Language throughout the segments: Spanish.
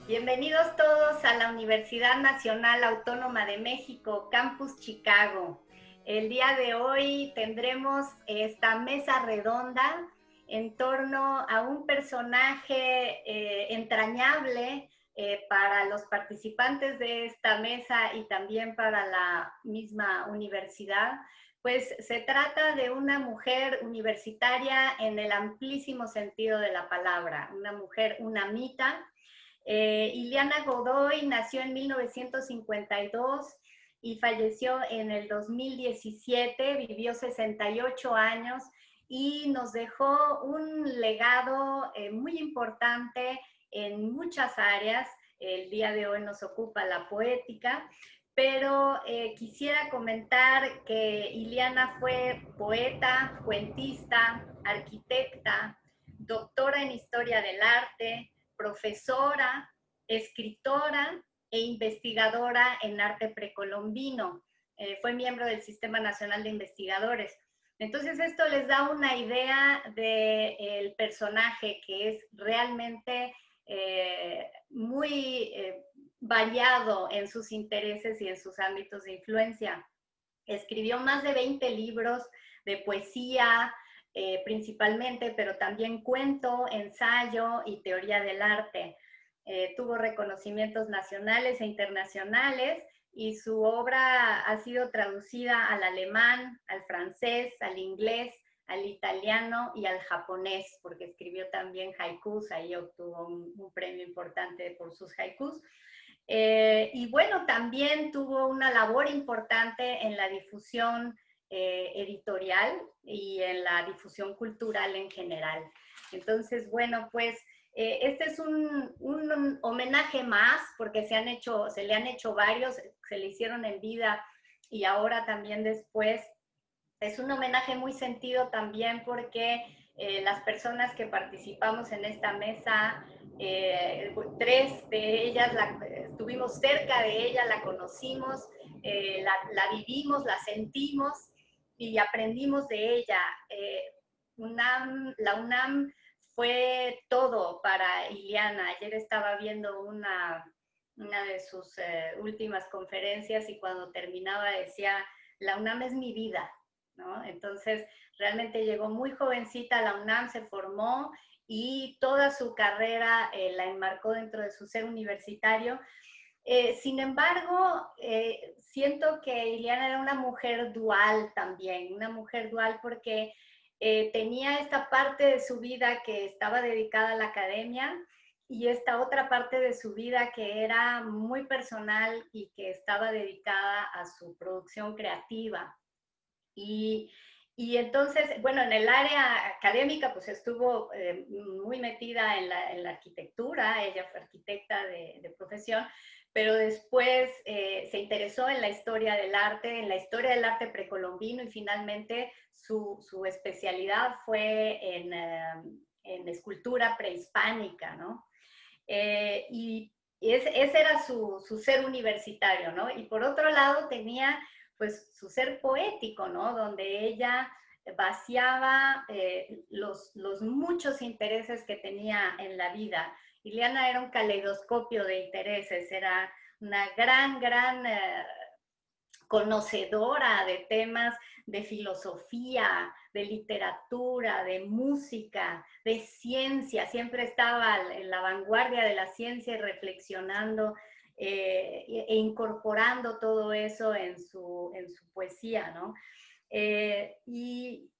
Bienvenidos todos a la Universidad Nacional Autónoma de México, Campus Chicago. El día de hoy tendremos esta mesa redonda en torno a un personaje entrañable para los participantes de esta mesa y también para la misma universidad. Pues se trata de una mujer universitaria en el amplísimo sentido de la palabra, una mujer unamita. Ileana Godoy nació en 1952 y falleció en el 2017, vivió 68 años y nos dejó un legado muy importante en muchas áreas. El día de hoy nos ocupa la poética, pero quisiera comentar que Ileana fue poeta, cuentista, arquitecta, doctora en historia del arte, profesora, escritora e investigadora en arte precolombino. Fue miembro del Sistema Nacional de Investigadores. Entonces esto les da una idea del personaje, que es realmente muy variado en sus intereses y en sus ámbitos de influencia. Escribió más de 20 libros de poesía, principalmente, pero también cuento, ensayo y teoría del arte. Tuvo reconocimientos nacionales e internacionales y su obra ha sido traducida al alemán, al francés, al inglés, al italiano y al japonés, porque escribió también haikus. Ahí obtuvo un premio importante por sus haikus. Y bueno, también tuvo una labor importante en la difusión editorial y en la difusión cultural en general. Entonces, bueno, pues este es un homenaje más, porque se le han hecho varios, se le hicieron en vida y ahora también después. Es un homenaje muy sentido también porque las personas que participamos en esta mesa, tres de ellas estuvimos cerca de ella, la conocimos, la vivimos, la sentimos y aprendimos de ella. La UNAM fue todo para Ileana. Ayer estaba viendo una de sus últimas conferencias y cuando terminaba decía, la UNAM es mi vida, ¿no? Entonces, realmente llegó muy jovencita a la UNAM, se formó y toda su carrera la enmarcó dentro de su ser universitario. Sin embargo, siento que Ileana era una mujer dual también, una mujer dual porque tenía esta parte de su vida que estaba dedicada a la academia y esta otra parte de su vida que era muy personal y que estaba dedicada a su producción creativa. Y, y entonces, bueno, en el área académica, pues estuvo muy metida en la arquitectura. Ella fue arquitecta de profesión, pero después se interesó en la historia del arte, en la historia del arte precolombino, y finalmente su especialidad fue en escultura prehispánica, ¿no? Y ese era su ser universitario, ¿no? Y por otro lado tenía pues su ser poético, ¿no? Donde ella vaciaba los muchos intereses que tenía en la vida. Ileana era un caleidoscopio de intereses, era una gran conocedora de temas de filosofía, de literatura, de música, de ciencia. Siempre estaba en la vanguardia de la ciencia y reflexionando e incorporando todo eso en su poesía, ¿no? Y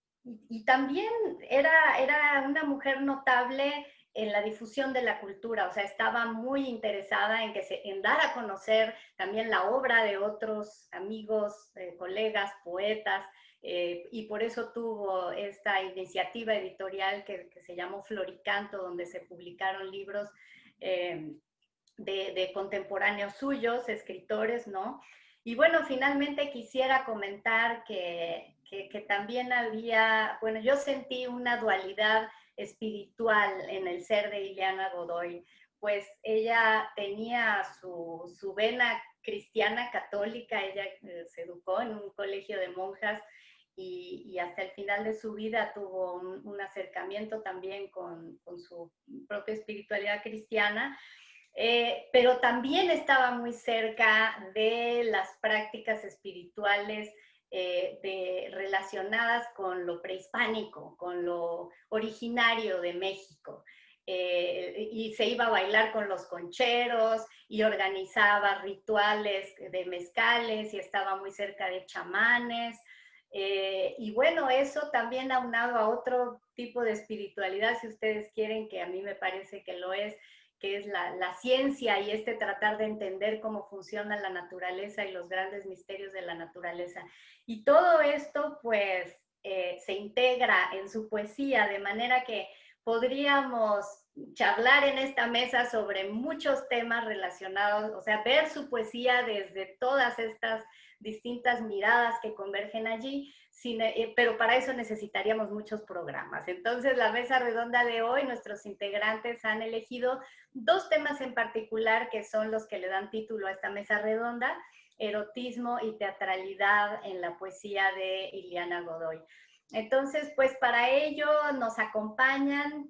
también era una mujer notable en la difusión de la cultura, o sea, estaba muy interesada en dar a conocer también la obra de otros amigos, colegas, poetas, y por eso tuvo esta iniciativa editorial que se llamó Floricanto, donde se publicaron libros eh, de contemporáneos suyos, escritores, ¿no? Y bueno, finalmente quisiera comentar que también había, bueno, yo sentí una dualidad espiritual en el ser de Ileana Godoy, pues ella tenía su vena cristiana católica. Ella se educó en un colegio de monjas y hasta el final de su vida tuvo un acercamiento también con su propia espiritualidad cristiana, pero también estaba muy cerca de las prácticas espirituales relacionadas con lo prehispánico, con lo originario de México. Y se iba a bailar con los concheros y organizaba rituales de mezcales y estaba muy cerca de chamanes. Y bueno, eso también aunado a otro tipo de espiritualidad, si ustedes quieren, que a mí me parece que lo es, que es la ciencia y tratar de entender cómo funciona la naturaleza y los grandes misterios de la naturaleza. Y todo esto pues se integra en su poesía, de manera que podríamos charlar en esta mesa sobre muchos temas relacionados, o sea, ver su poesía desde todas estas distintas miradas que convergen allí, pero para eso necesitaríamos muchos programas. Entonces, la mesa redonda de hoy, nuestros integrantes han elegido dos temas en particular que son los que le dan título a esta mesa redonda: erotismo y teatralidad en la poesía de Ileana Godoy. Entonces, pues para ello nos acompañan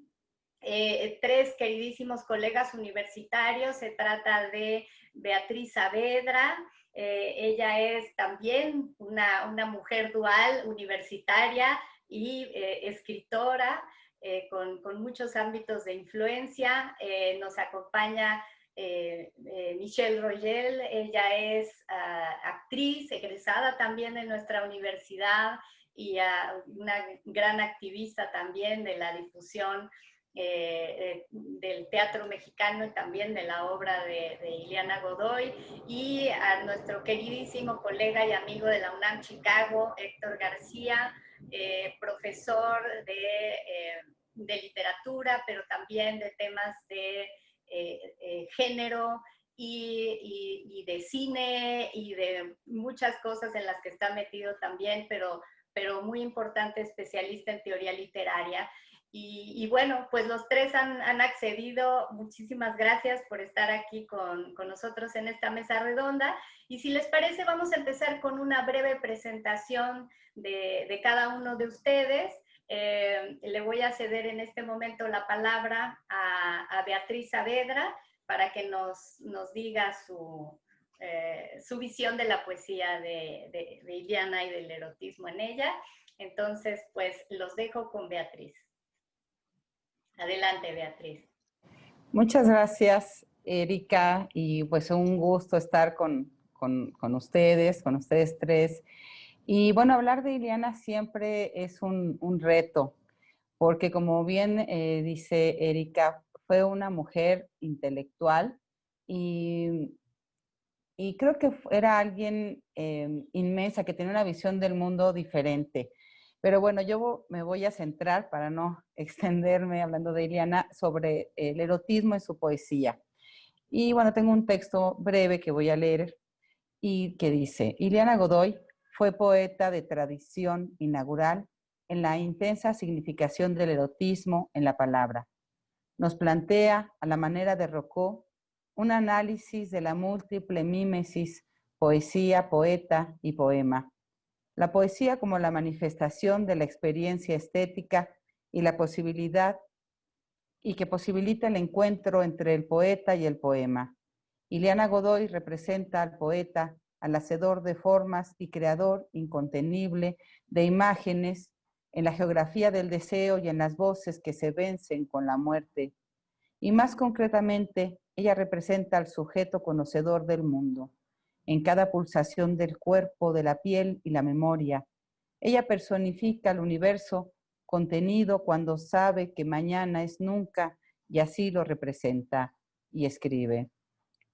tres queridísimos colegas universitarios. Se trata de Beatriz Saavedra. Ella es también una mujer dual, universitaria y escritora, con muchos ámbitos de influencia. Nos acompaña Michelle Royel. Ella es actriz, egresada también de nuestra universidad y una gran activista también de la difusión del teatro mexicano y también de la obra de Ileana Godoy. Y a nuestro queridísimo colega y amigo de la UNAM Chicago, Héctor García, profesor de literatura, pero también de temas de género y de cine y de muchas cosas en las que está metido también, pero muy importante, especialista en teoría literaria. Y bueno, pues los tres han accedido. Muchísimas gracias por estar aquí con nosotros en esta mesa redonda. Y si les parece, vamos a empezar con una breve presentación de cada uno de ustedes. Le voy a ceder en este momento la palabra a Beatriz Saavedra para que nos diga su visión de la poesía de Ileana y del erotismo en ella. Entonces, pues los dejo con Beatriz. Adelante, Beatriz. Muchas gracias, Erika, y pues un gusto estar con ustedes tres. Y bueno, hablar de Ileana siempre es un reto, porque como bien dice Erika, fue una mujer intelectual y creo que era alguien inmensa, que tenía una visión del mundo diferente. Pero bueno, yo me voy a centrar, para no extenderme hablando de Ileana, sobre el erotismo en su poesía. Y bueno, tengo un texto breve que voy a leer y que dice: Ileana Godoy fue poeta de tradición inaugural en la intensa significación del erotismo en la palabra. Nos plantea, a la manera de Rocco, un análisis de la múltiple mímesis poesía, poeta y poema. La poesía como la manifestación de la experiencia estética y la posibilidad, y que posibilita el encuentro entre el poeta y el poema. Ileana Godoy representa al poeta, al hacedor de formas y creador incontenible de imágenes en la geografía del deseo y en las voces que se vencen con la muerte. Y más concretamente, ella representa al sujeto conocedor del mundo, en cada pulsación del cuerpo, de la piel y la memoria. Ella personifica el universo contenido cuando sabe que mañana es nunca, y así lo representa y escribe.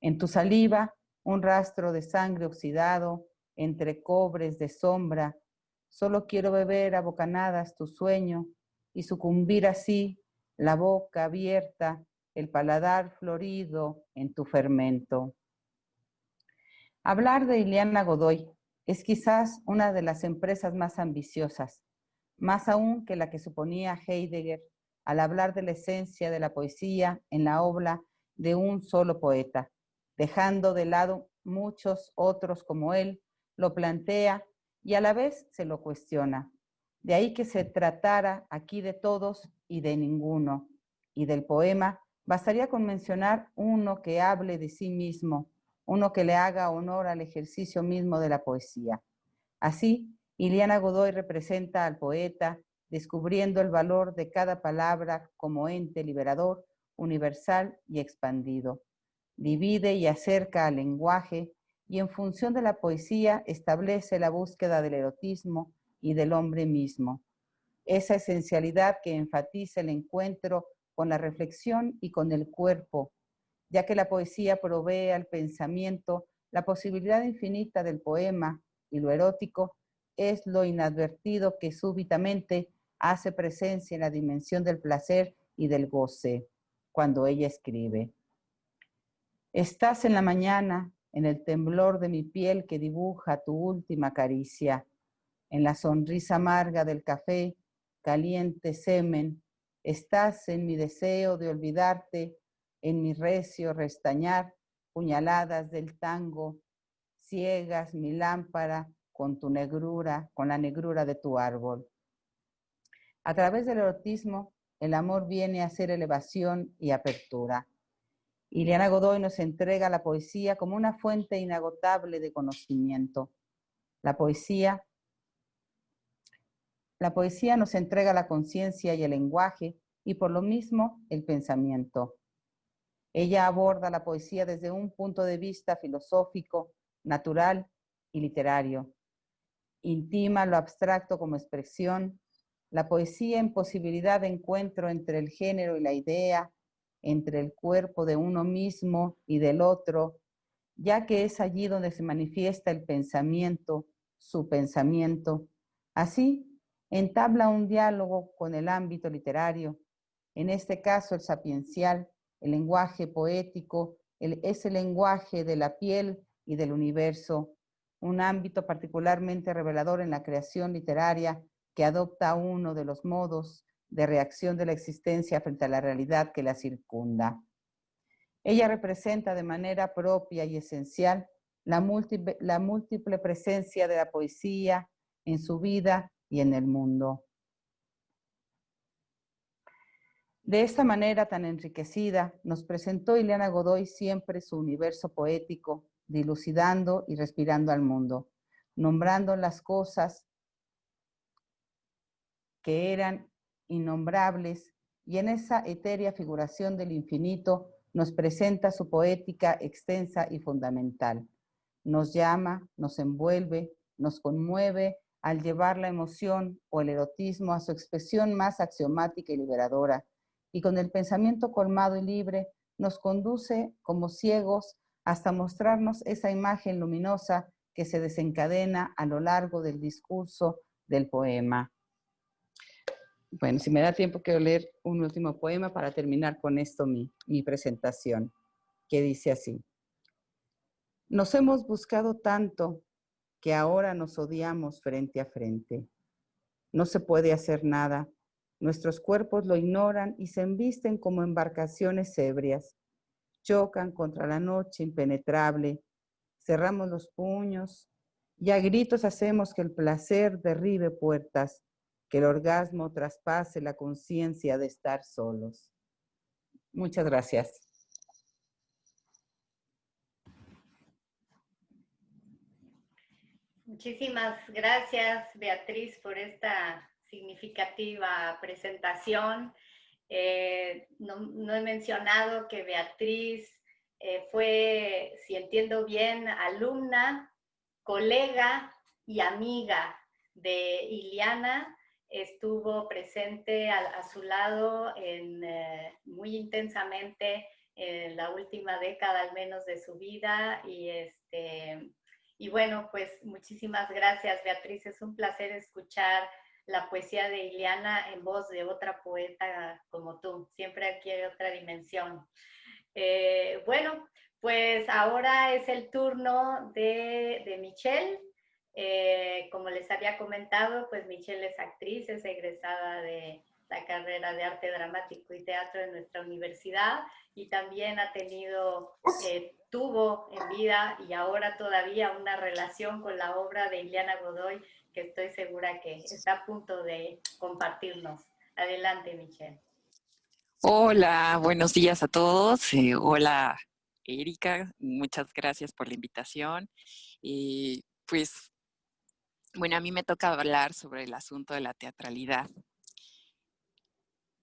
En tu saliva, un rastro de sangre oxidado, entre cobres de sombra, solo quiero beber a bocanadas tu sueño y sucumbir así, la boca abierta, el paladar florido en tu fermento. Hablar de Ileana Godoy es quizás una de las empresas más ambiciosas, más aún que la que suponía Heidegger al hablar de la esencia de la poesía en la obra de un solo poeta, dejando de lado muchos otros como él, lo plantea y a la vez se lo cuestiona. De ahí que se tratara aquí de todos y de ninguno, y del poema Bastaría con mencionar uno que hable de sí mismo, uno que le haga honor al ejercicio mismo de la poesía. Así, Ileana Godoy representa al poeta, descubriendo el valor de cada palabra como ente liberador, universal y expandido. Divide y acerca al lenguaje y en función de la poesía establece la búsqueda del erotismo y del hombre mismo. Esa esencialidad que enfatiza el encuentro con la reflexión y con el cuerpo, ya que la poesía provee al pensamiento la posibilidad infinita del poema y lo erótico es lo inadvertido que súbitamente hace presencia en la dimensión del placer y del goce cuando ella escribe. Estás en la mañana, en el temblor de mi piel que dibuja tu última caricia, en la sonrisa amarga del café, caliente semen, estás en mi deseo de olvidarte, en mi recio restañar, puñaladas del tango, ciegas mi lámpara con tu negrura, con la negrura de tu árbol. A través del erotismo, el amor viene a ser elevación y apertura. Ileana Godoy nos entrega la poesía como una fuente inagotable de conocimiento. La poesía nos entrega la conciencia y el lenguaje y por lo mismo el pensamiento. Ella aborda la poesía desde un punto de vista filosófico, natural y literario. Intima lo abstracto como expresión, la poesía en posibilidad de encuentro entre el género y la idea, entre el cuerpo de uno mismo y del otro, ya que es allí donde se manifiesta el pensamiento, su pensamiento. Así, entabla un diálogo con el ámbito literario, en este caso el sapiencial, el lenguaje poético, es el lenguaje de la piel y del universo, un ámbito particularmente revelador en la creación literaria que adopta uno de los modos de reacción de la existencia frente a la realidad que la circunda. Ella representa de manera propia y esencial la múltiple presencia de la poesía en su vida y en el mundo. De esta manera tan enriquecida, nos presentó Ileana Godoy siempre su universo poético, dilucidando y respirando al mundo, nombrando las cosas que eran innombrables, y en esa etérea figuración del infinito nos presenta su poética extensa y fundamental. Nos llama, nos envuelve, nos conmueve al llevar la emoción o el erotismo a su expresión más axiomática y liberadora, y con el pensamiento colmado y libre nos conduce como ciegos hasta mostrarnos esa imagen luminosa que se desencadena a lo largo del discurso del poema. Bueno, si me da tiempo, quiero leer un último poema para terminar con esto mi presentación, que dice así. Nos hemos buscado tanto que ahora nos odiamos frente a frente. No se puede hacer nada. Nuestros cuerpos lo ignoran y se embisten como embarcaciones ebrias. Chocan contra la noche impenetrable. Cerramos los puños y a gritos hacemos que el placer derribe puertas, que el orgasmo traspase la conciencia de estar solos. Muchas gracias. Muchísimas gracias, Beatriz, por esta significativa presentación. No he mencionado que Beatriz fue, si entiendo bien, alumna, colega y amiga de Ileana. Estuvo presente a su lado muy intensamente en la última década al menos de su vida y bueno, pues muchísimas gracias, Beatriz. Es un placer escuchar la poesía de Ileana en voz de otra poeta como tú. Siempre aquí hay otra dimensión. Bueno, pues ahora es el turno de Michelle. Como les había comentado, pues Michelle es actriz, es egresada de la carrera de Arte Dramático y Teatro de nuestra universidad y también tuvo en vida y ahora todavía una relación con la obra de Ileana Godoy que estoy segura que está a punto de compartirnos. Adelante, Michelle. Hola, buenos días a todos. Hola, Erika, muchas gracias por la invitación. Pues, bueno, a mí me toca hablar sobre el asunto de la teatralidad.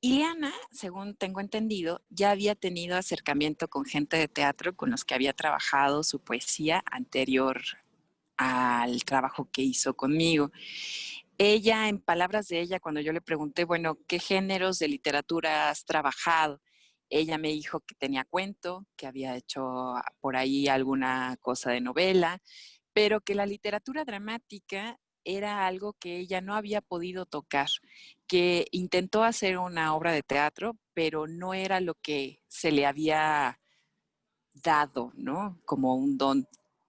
Ileana, según tengo entendido, ya había tenido acercamiento con gente de teatro con los que había trabajado su poesía anterior al trabajo que hizo conmigo. Ella, en palabras de ella, cuando yo le pregunté, bueno, ¿qué géneros de literatura has trabajado? Ella me dijo que tenía cuento, que había hecho por ahí alguna cosa de novela, pero que la literatura dramática era algo que ella no había podido tocar, que intentó hacer una obra de teatro, pero no era lo que se le había dado, ¿no? Como un don.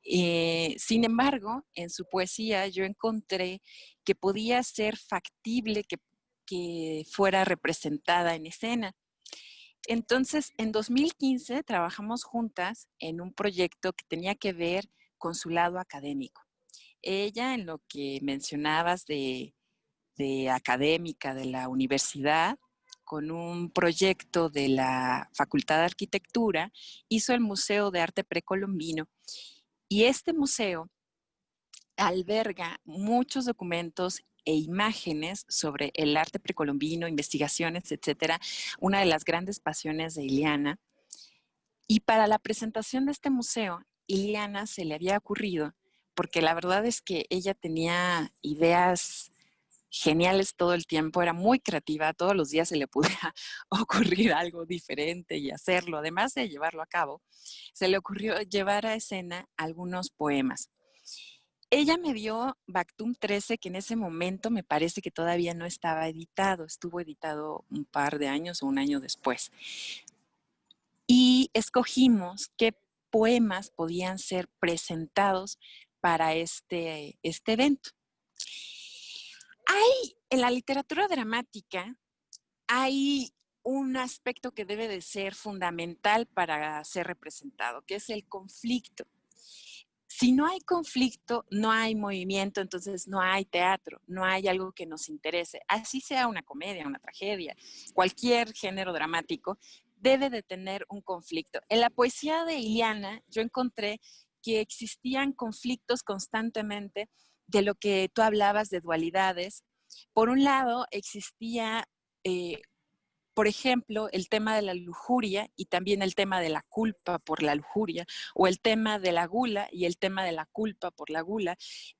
Sin embargo, en su poesía yo encontré que podía ser factible que fuera representada en escena. Entonces, en 2015 trabajamos juntas en un proyecto que tenía que ver con su lado académico. Ella, en lo que mencionabas de académica de la universidad, con un proyecto de la Facultad de Arquitectura, hizo el Museo de Arte Precolombino. Y este museo alberga muchos documentos e imágenes sobre el arte precolombino, investigaciones, etcétera, una de las grandes pasiones de Ileana. Y para la presentación de este museo, Ileana se le había ocurrido, porque la verdad es que ella tenía ideas geniales todo el tiempo, era muy creativa, todos los días se le podía ocurrir algo diferente y hacerlo, además de llevarlo a cabo, se le ocurrió llevar a escena algunos poemas. Ella me dio Bactum 13, que en ese momento me parece que todavía no estaba editado, estuvo editado un par de años o un año después. Y escogimos qué poemas podían ser presentados para este evento. En la literatura dramática hay un aspecto que debe de ser fundamental para ser representado, que es el conflicto. Si no hay conflicto, no hay movimiento, entonces no hay teatro, no hay algo que nos interese. Así sea una comedia, una tragedia, cualquier género dramático, debe de tener un conflicto. En la poesía de Ileana, yo encontré que existían conflictos constantemente de lo que tú hablabas de dualidades. Por un lado, existía por ejemplo, el tema de la lujuria y también el tema de la culpa por la lujuria, o el tema de la gula y el tema de la culpa por la gula.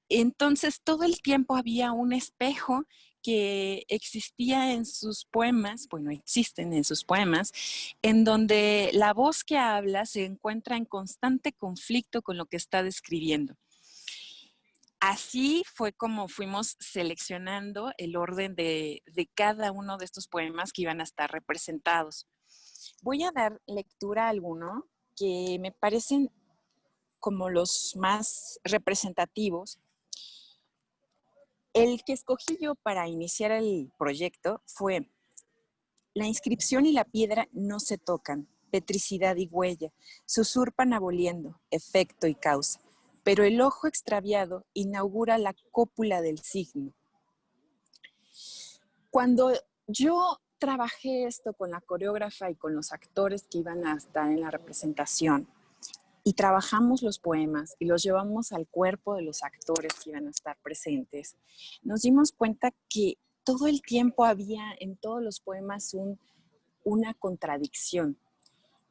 Entonces, todo el tiempo había un espejo que existía en sus poemas, bueno, existen en sus poemas, en donde la voz que habla se encuentra en constante conflicto con lo que está describiendo. Así fue como fuimos seleccionando el orden de cada uno de estos poemas que iban a estar representados. Voy a dar lectura a alguno que me parecen como los más representativos. El que escogí yo para iniciar el proyecto fue: la inscripción y la piedra no se tocan, petricidad y huella, se usurpan aboliendo, efecto y causa, pero el ojo extraviado inaugura la cópula del signo. Cuando yo trabajé esto con la coreógrafa y con los actores que iban a estar en la representación, y trabajamos los poemas y los llevamos al cuerpo de los actores que iban a estar presentes, nos dimos cuenta que todo el tiempo había en todos los poemas una contradicción.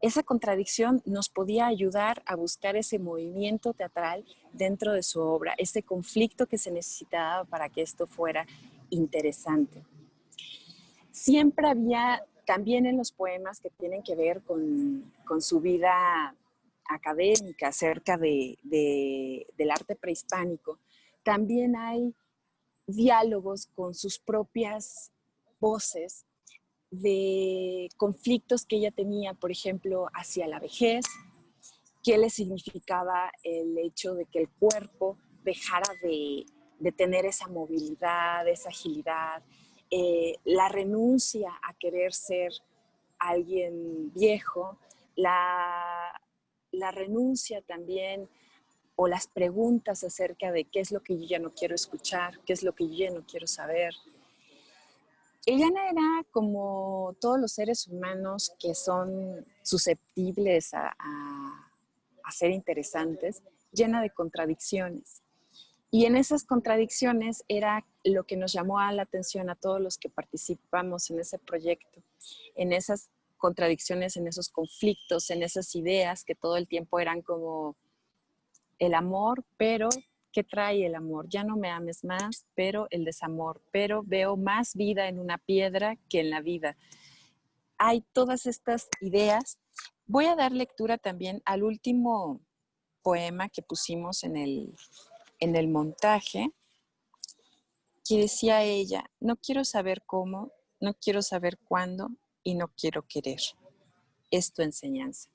Esa contradicción nos podía ayudar a buscar ese movimiento teatral dentro de su obra, ese conflicto que se necesitaba para que esto fuera interesante. Siempre había, también en los poemas que tienen que ver con su vida académica acerca del arte prehispánico, también hay diálogos con sus propias voces de conflictos que ella tenía, por ejemplo, hacia la vejez, qué le significaba el hecho de que el cuerpo dejara de tener esa movilidad, esa agilidad, la renuncia a querer ser alguien viejo, la renuncia también o las preguntas acerca de qué es lo que yo ya no quiero escuchar, qué es lo que yo ya no quiero saber. Eliana era como todos los seres humanos que son susceptibles a ser interesantes, llena de contradicciones. Y en esas contradicciones era lo que nos llamó a la atención a todos los que participamos en ese proyecto, en esas contradicciones, en esos conflictos, en esas ideas que todo el tiempo eran como el amor, pero ¿qué trae el amor? Ya no me ames más, pero el desamor, pero veo más vida en una piedra que en la vida. Hay todas estas ideas. Voy a dar lectura también al último poema que pusimos en el montaje, que decía ella: no quiero saber cómo, no quiero saber cuándo y no quiero querer. Es tu enseñanza.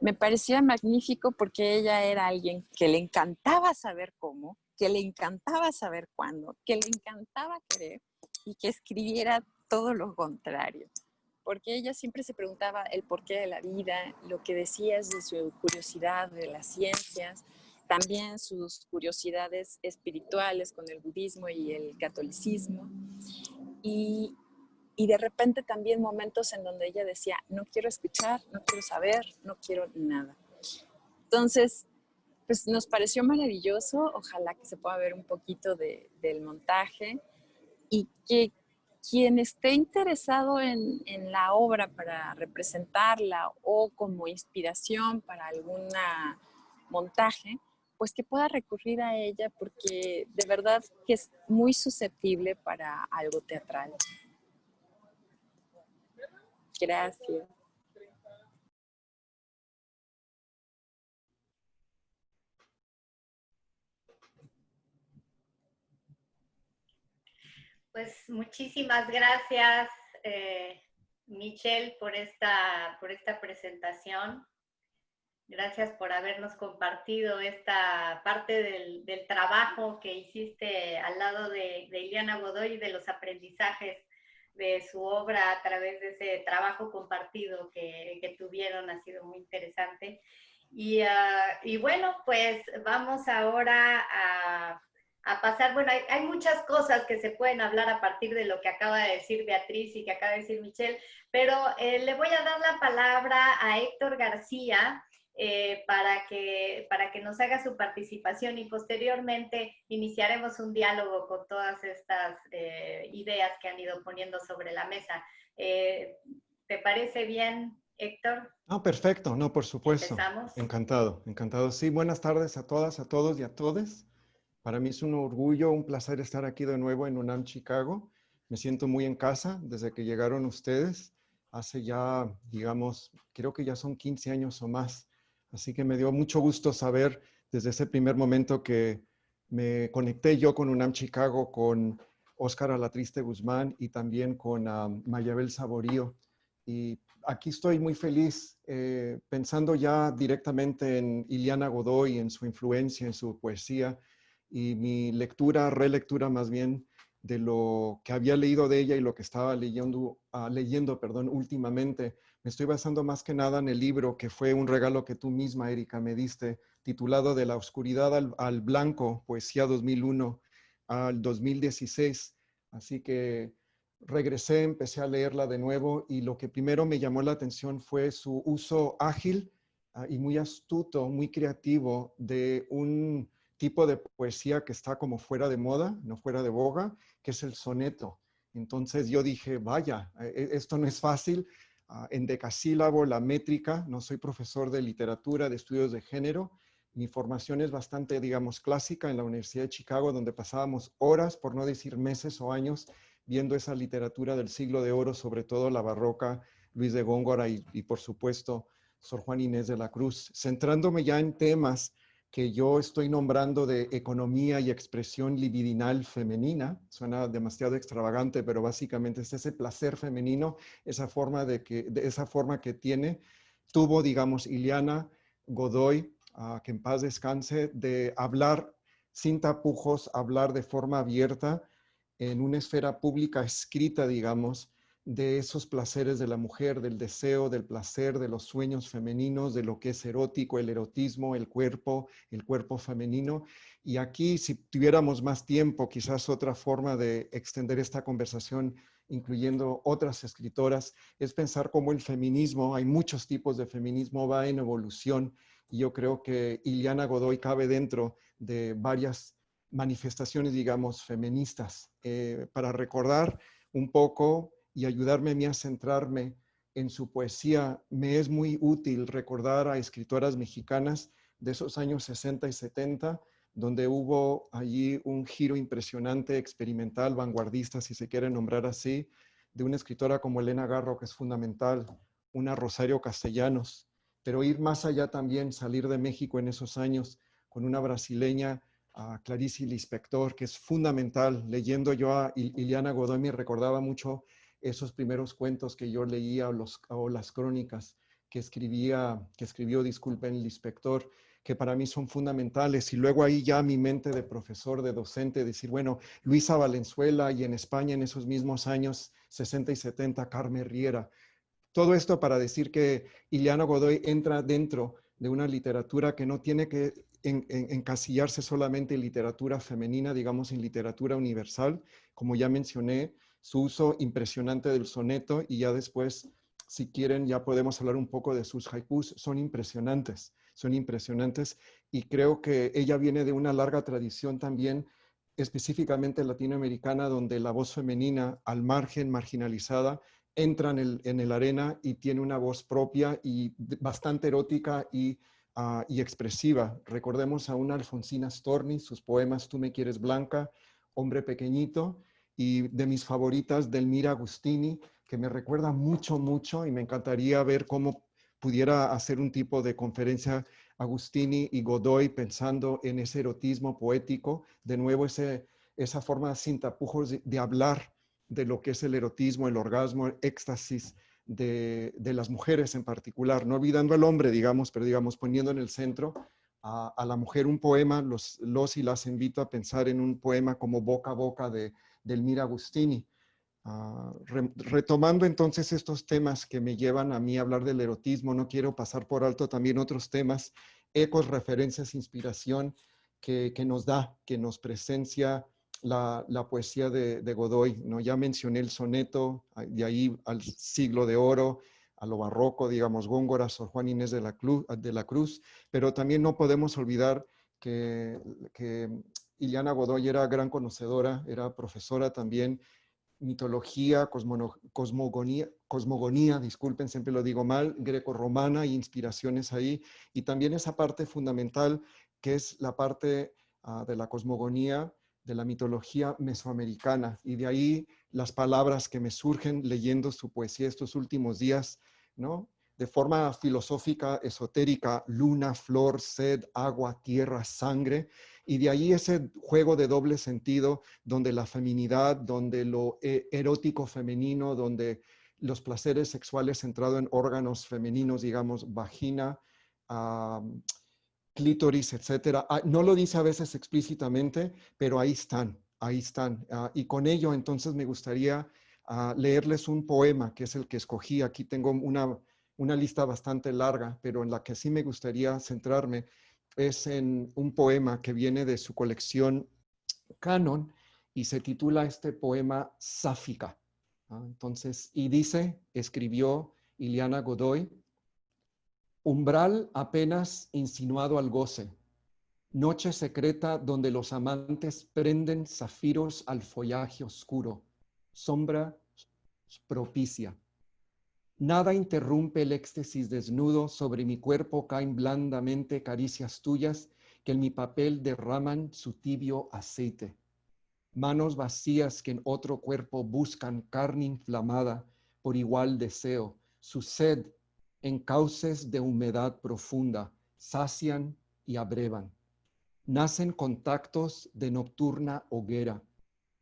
Me parecía magnífico porque ella era alguien que le encantaba saber cómo, que le encantaba saber cuándo, que le encantaba querer y que escribiera todo lo contrario. Porque ella siempre se preguntaba el porqué de la vida, lo que decía es de su curiosidad de las ciencias, también sus curiosidades espirituales con el budismo y el catolicismo. Y de repente también momentos en donde ella decía, no quiero escuchar, no quiero saber, no quiero nada. Entonces, pues nos pareció maravilloso, ojalá que se pueda ver un poquito del montaje y que quien esté interesado en la obra para representarla o como inspiración para algún montaje, pues que pueda recurrir a ella porque de verdad que es muy susceptible para algo teatral. Gracias. Pues muchísimas gracias, Michelle, por esta presentación. Gracias por habernos compartido esta parte del trabajo que hiciste al lado de Eliana Godoy y de los aprendizajes de su obra a través de ese trabajo compartido que tuvieron. Ha sido muy interesante. Y bueno, pues vamos ahora a pasar, bueno, hay muchas cosas que se pueden hablar a partir de lo que acaba de decir Beatriz y que acaba de decir Michelle, pero le voy a dar la palabra a Héctor García, para que nos haga su participación y posteriormente iniciaremos un diálogo con todas estas ideas que han ido poniendo sobre la mesa. ¿Te parece bien, Héctor? No, perfecto, no, por supuesto. ¿Empezamos? Encantado, encantado. Sí, buenas tardes a todas, a todos y a todes. Para mí es un orgullo, un placer estar aquí de nuevo en UNAM Chicago. Me siento muy en casa desde que llegaron ustedes. Hace ya, digamos, creo que ya son 15 años o más. Así que me dio mucho gusto saber desde ese primer momento que me conecté yo con UNAM Chicago, con Óscar Alatriste Guzmán y también con Mayabel Saborío. Y aquí estoy muy feliz pensando ya directamente en Iliana Godoy, en su influencia, en su poesía y mi lectura, relectura más bien de lo que había leído de ella y lo que estaba leyendo, últimamente. Me estoy basando más que nada en el libro que fue un regalo que tú misma, Erika, me diste, titulado De la oscuridad al blanco, poesía 2001 al 2016. Así que regresé, empecé a leerla de nuevo y lo que primero me llamó la atención fue su uso ágil y muy astuto, muy creativo de un tipo de poesía que está como fuera de moda, no fuera de boga, que es el soneto. Entonces yo dije, vaya, esto no es fácil. En decasílabo, la métrica, no soy profesor de literatura, de estudios de género. Mi formación es bastante, digamos, clásica en la Universidad de Chicago, donde pasábamos horas, por no decir meses o años, viendo esa literatura del siglo de oro, sobre todo la barroca, Luis de Góngora y por supuesto, Sor Juan Inés de la Cruz, centrándome ya en temas que yo estoy nombrando de economía y expresión libidinal femenina. Suena demasiado extravagante, pero básicamente es ese placer femenino, esa forma esa forma que tuvo, digamos, Iliana Godoy, que en paz descanse, de hablar sin tapujos, hablar de forma abierta en una esfera pública escrita, digamos, de esos placeres de la mujer, del deseo, del placer, de los sueños femeninos, de lo que es erótico, el erotismo, el cuerpo femenino. Y aquí, si tuviéramos más tiempo, quizás otra forma de extender esta conversación, incluyendo otras escritoras, es pensar cómo el feminismo, hay muchos tipos de feminismo, va en evolución, y yo creo que Iliana Godoy cabe dentro de varias manifestaciones, digamos, feministas. Para recordar un poco y ayudarme a mí a centrarme en su poesía, me es muy útil recordar a escritoras mexicanas de esos años 60 y 70, donde hubo allí un giro impresionante, experimental, vanguardista, si se quiere nombrar así, de una escritora como Elena Garro, que es fundamental, una Rosario Castellanos, pero ir más allá también, salir de México en esos años con una brasileña, a Clarice Lispector, que es fundamental. Leyendo yo a Iliana Godoy me recordaba mucho esos primeros cuentos que yo leía o las crónicas que escribió, disculpen, Lispector, que para mí son fundamentales. Y luego ahí ya mi mente de profesor, de docente, decir, bueno, Luisa Valenzuela, y en España en esos mismos años 60 y 70, Carmen Riera. Todo esto para decir que Iliana Godoy entra dentro de una literatura que no tiene que encasillarse solamente en literatura femenina, digamos en literatura universal, como ya mencioné, su uso impresionante del soneto, y ya después, si quieren, ya podemos hablar un poco de sus haikus. Son impresionantes, y creo que ella viene de una larga tradición también, específicamente latinoamericana, donde la voz femenina, al margen, marginalizada, entra en el arena y tiene una voz propia y bastante erótica y expresiva. Recordemos a una Alfonsina Storni, sus poemas Tú me quieres blanca, Hombre pequeñito, y de mis favoritas, Delmira Agustini, que me recuerda mucho, mucho, y me encantaría ver cómo pudiera hacer un tipo de conferencia Agustini y Godoy pensando en ese erotismo poético, de nuevo esa forma sin tapujos de hablar de lo que es el erotismo, el orgasmo, el éxtasis de las mujeres en particular, no olvidando al hombre, digamos, pero digamos poniendo en el centro a la mujer. Un poema, los y las invito a pensar en un poema como Boca a Boca de Elmira Agustini. Retomando entonces estos temas que me llevan a mí a hablar del erotismo, no quiero pasar por alto también otros temas, ecos, referencias, inspiración que nos da, que nos presencia la poesía de Godoy, ¿no? Ya mencioné el soneto, de ahí al siglo de oro, a lo barroco, digamos, Góngora, Sor Juan Inés de la Cruz, pero también no podemos olvidar que Iliana Godoy era gran conocedora, era profesora también, mitología, cosmogonía, disculpen, siempre lo digo mal, greco-romana, y inspiraciones ahí, y también esa parte fundamental que es la parte de la cosmogonía, de la mitología mesoamericana, y de ahí las palabras que me surgen leyendo su poesía estos últimos días, ¿no? De forma filosófica, esotérica: luna, flor, sed, agua, tierra, sangre, y de ahí ese juego de doble sentido, donde la feminidad, donde lo erótico femenino, donde los placeres sexuales centrados en órganos femeninos, digamos, vagina, clítoris, etcétera. No lo dice a veces explícitamente, pero ahí están, ahí están. Y con ello, entonces, me gustaría leerles un poema, que es el que escogí. Aquí tengo una lista bastante larga, pero en la que sí me gustaría centrarme es en un poema que viene de su colección Canon, y se titula este poema Sáfica. Entonces, y dice, escribió Iliana Godoy: umbral apenas insinuado al goce, noche secreta donde los amantes prenden zafiros al follaje oscuro, sombra propicia. Nada interrumpe el éxtasis desnudo, sobre mi cuerpo caen blandamente caricias tuyas que en mi papel derraman su tibio aceite. Manos vacías que en otro cuerpo buscan carne inflamada por igual deseo, su sed en cauces de humedad profunda, sacian y abrevan. Nacen contactos de nocturna hoguera,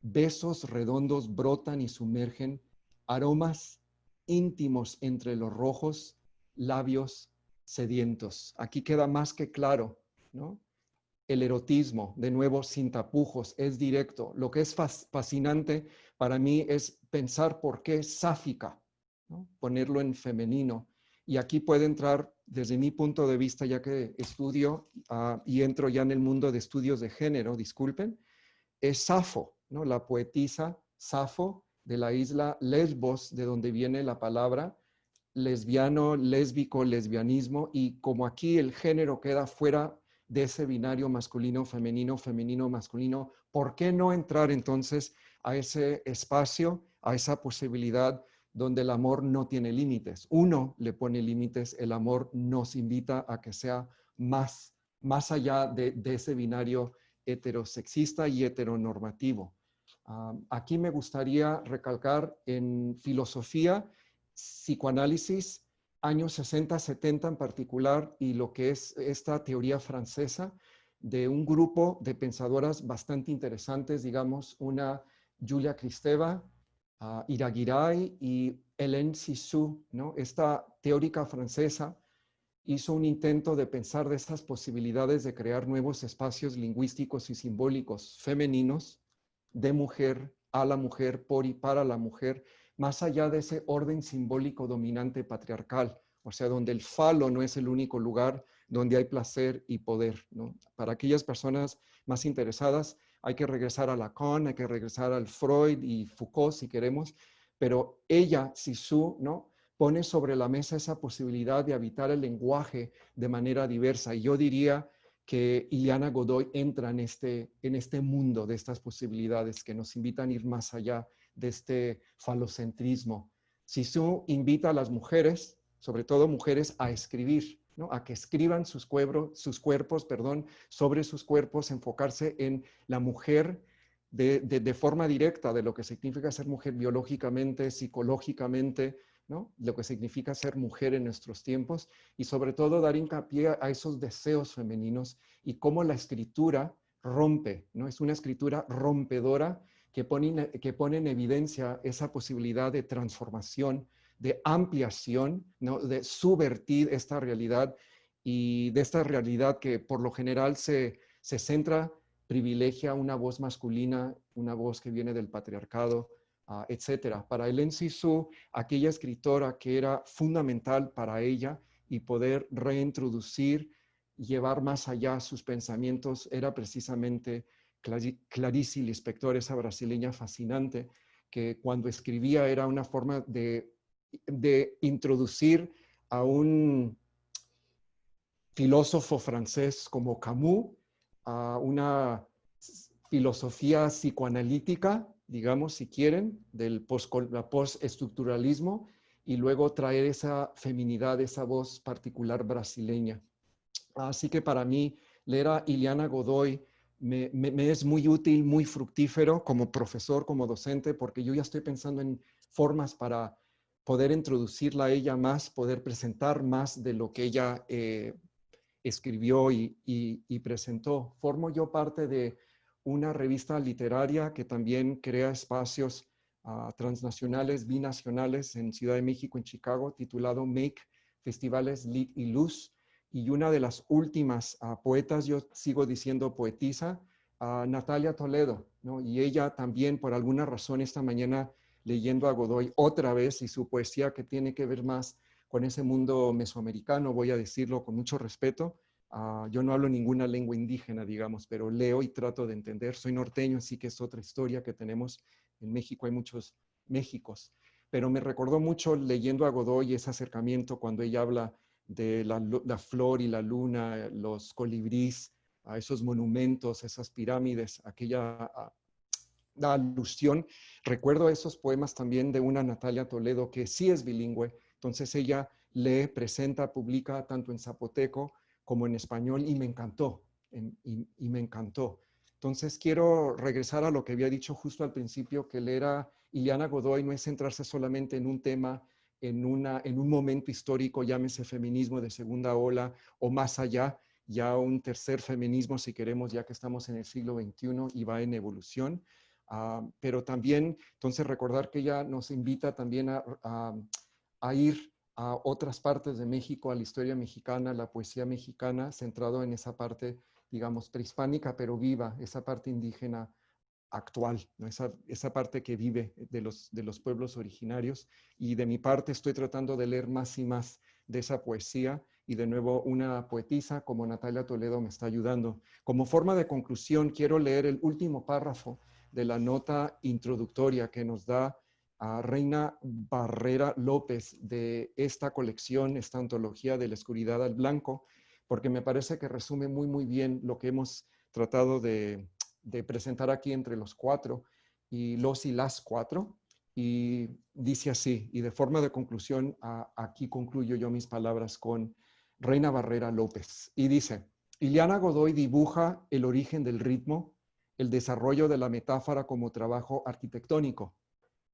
besos redondos brotan y sumergen, aromas íntimos entre los rojos labios sedientos. Aquí queda más que claro, ¿no? el erotismo, de nuevo, sin tapujos, es directo. Lo que es fascinante para mí es pensar por qué sáfica, ¿no? Ponerlo en femenino. Y aquí puede entrar, desde mi punto de vista, ya que estudio y entro ya en el mundo de estudios de género, disculpen, es Safo, ¿no? La poetisa Safo de la isla Lesbos, de donde viene la palabra lesbiano, lésbico, lesbianismo, y como aquí el género queda fuera de ese binario masculino, femenino, masculino, ¿por qué no entrar entonces a ese espacio, a esa posibilidad donde el amor no tiene límites? Uno le pone límites, el amor nos invita a que sea más allá de ese binario heterosexista y heteronormativo. Aquí me gustaría recalcar en filosofía, psicoanálisis, años 60, 70 en particular, y lo que es esta teoría francesa de un grupo de pensadoras bastante interesantes, digamos, una Julia Kristeva, Iraguiray y Hélène Cixous, ¿no? Esta teórica francesa hizo un intento de pensar de esas posibilidades de crear nuevos espacios lingüísticos y simbólicos femeninos de mujer a la mujer, por y para la mujer, más allá de ese orden simbólico dominante patriarcal, o sea, donde el falo no es el único lugar donde hay placer y poder, ¿no? Para aquellas personas más interesadas, hay que regresar a Lacan, hay que regresar al Freud y Foucault si queremos, pero ella, Cixous, ¿no?, pone sobre la mesa esa posibilidad de habitar el lenguaje de manera diversa. Y yo diría que Ileana Godoy entra en este mundo de estas posibilidades que nos invitan a ir más allá de este falocentrismo. Cixous invita a las mujeres, sobre todo mujeres, a escribir, ¿no? A que escriban sus cuerpos, sobre sus cuerpos, enfocarse en la mujer de forma directa, de lo que significa ser mujer biológicamente, psicológicamente, ¿no? Lo que significa ser mujer en nuestros tiempos, y sobre todo dar hincapié a esos deseos femeninos y cómo la escritura rompe, ¿no? Es una escritura rompedora que pone en evidencia esa posibilidad de transformación, de ampliación, ¿no?, de subvertir esta realidad, y de esta realidad que por lo general se centra, privilegia una voz masculina, una voz que viene del patriarcado, etcétera. Para Hélène Cixous, aquella escritora que era fundamental para ella y poder reintroducir, llevar más allá sus pensamientos, era precisamente Clarice Lispector, esa brasileña fascinante, que cuando escribía era una forma de introducir a un filósofo francés como Camus, a una filosofía psicoanalítica, digamos, si quieren, del postestructuralismo, y luego traer esa feminidad, esa voz particular brasileña. Así que para mí, leer a Ileana Godoy me es muy útil, muy fructífero como profesor, como docente, porque yo ya estoy pensando en formas para poder introducirla a ella más, poder presentar más de lo que ella escribió y presentó. Formo yo parte de una revista literaria que también crea espacios transnacionales, binacionales en Ciudad de México, en Chicago, titulado Make, Festivales Lit y Luz. Y una de las últimas poetas, yo sigo diciendo poetisa, Natalia Toledo, ¿no? Y ella también, por alguna razón, esta mañana leyendo a Godoy otra vez, y su poesía que tiene que ver más con ese mundo mesoamericano, voy a decirlo con mucho respeto. Yo no hablo ninguna lengua indígena, digamos, pero leo y trato de entender. Soy norteño, así que es otra historia que tenemos. En México hay muchos Méxicos. Pero me recordó mucho leyendo a Godoy ese acercamiento cuando ella habla de la flor y la luna, los colibríes, a esos monumentos, esas pirámides, aquella la alusión. Recuerdo esos poemas también de una Natalia Toledo que sí es bilingüe, entonces ella lee, presenta, publica tanto en zapoteco como en español, y me encantó, y me encantó. Entonces quiero regresar a lo que había dicho justo al principio, que leer a Ileana Godoy no es centrarse solamente en un tema, en un momento histórico, llámese feminismo de segunda ola o más allá, ya un tercer feminismo si queremos, ya que estamos en el siglo XXI y va en evolución. Pero también, entonces, recordar que ella nos invita también a ir a otras partes de México, a la historia mexicana, la poesía mexicana, centrado en esa parte digamos, prehispánica, pero viva, esa parte indígena actual, ¿no? Esa parte que vive de los pueblos originarios. Y de mi parte estoy tratando de leer más y más de esa poesía, y de nuevo una poetisa como Natalia Toledo me está ayudando. Como forma de conclusión, quiero leer el último párrafo de la nota introductoria que nos da a Reina Barrera López de esta colección, esta antología de la oscuridad al blanco, porque me parece que resume muy, muy bien lo que hemos tratado de presentar aquí entre los cuatro y las cuatro. Y dice así, y de forma de conclusión, aquí concluyo yo mis palabras con Reina Barrera López. Y dice: Iliana Godoy dibuja el origen del ritmo, el desarrollo de la metáfora como trabajo arquitectónico,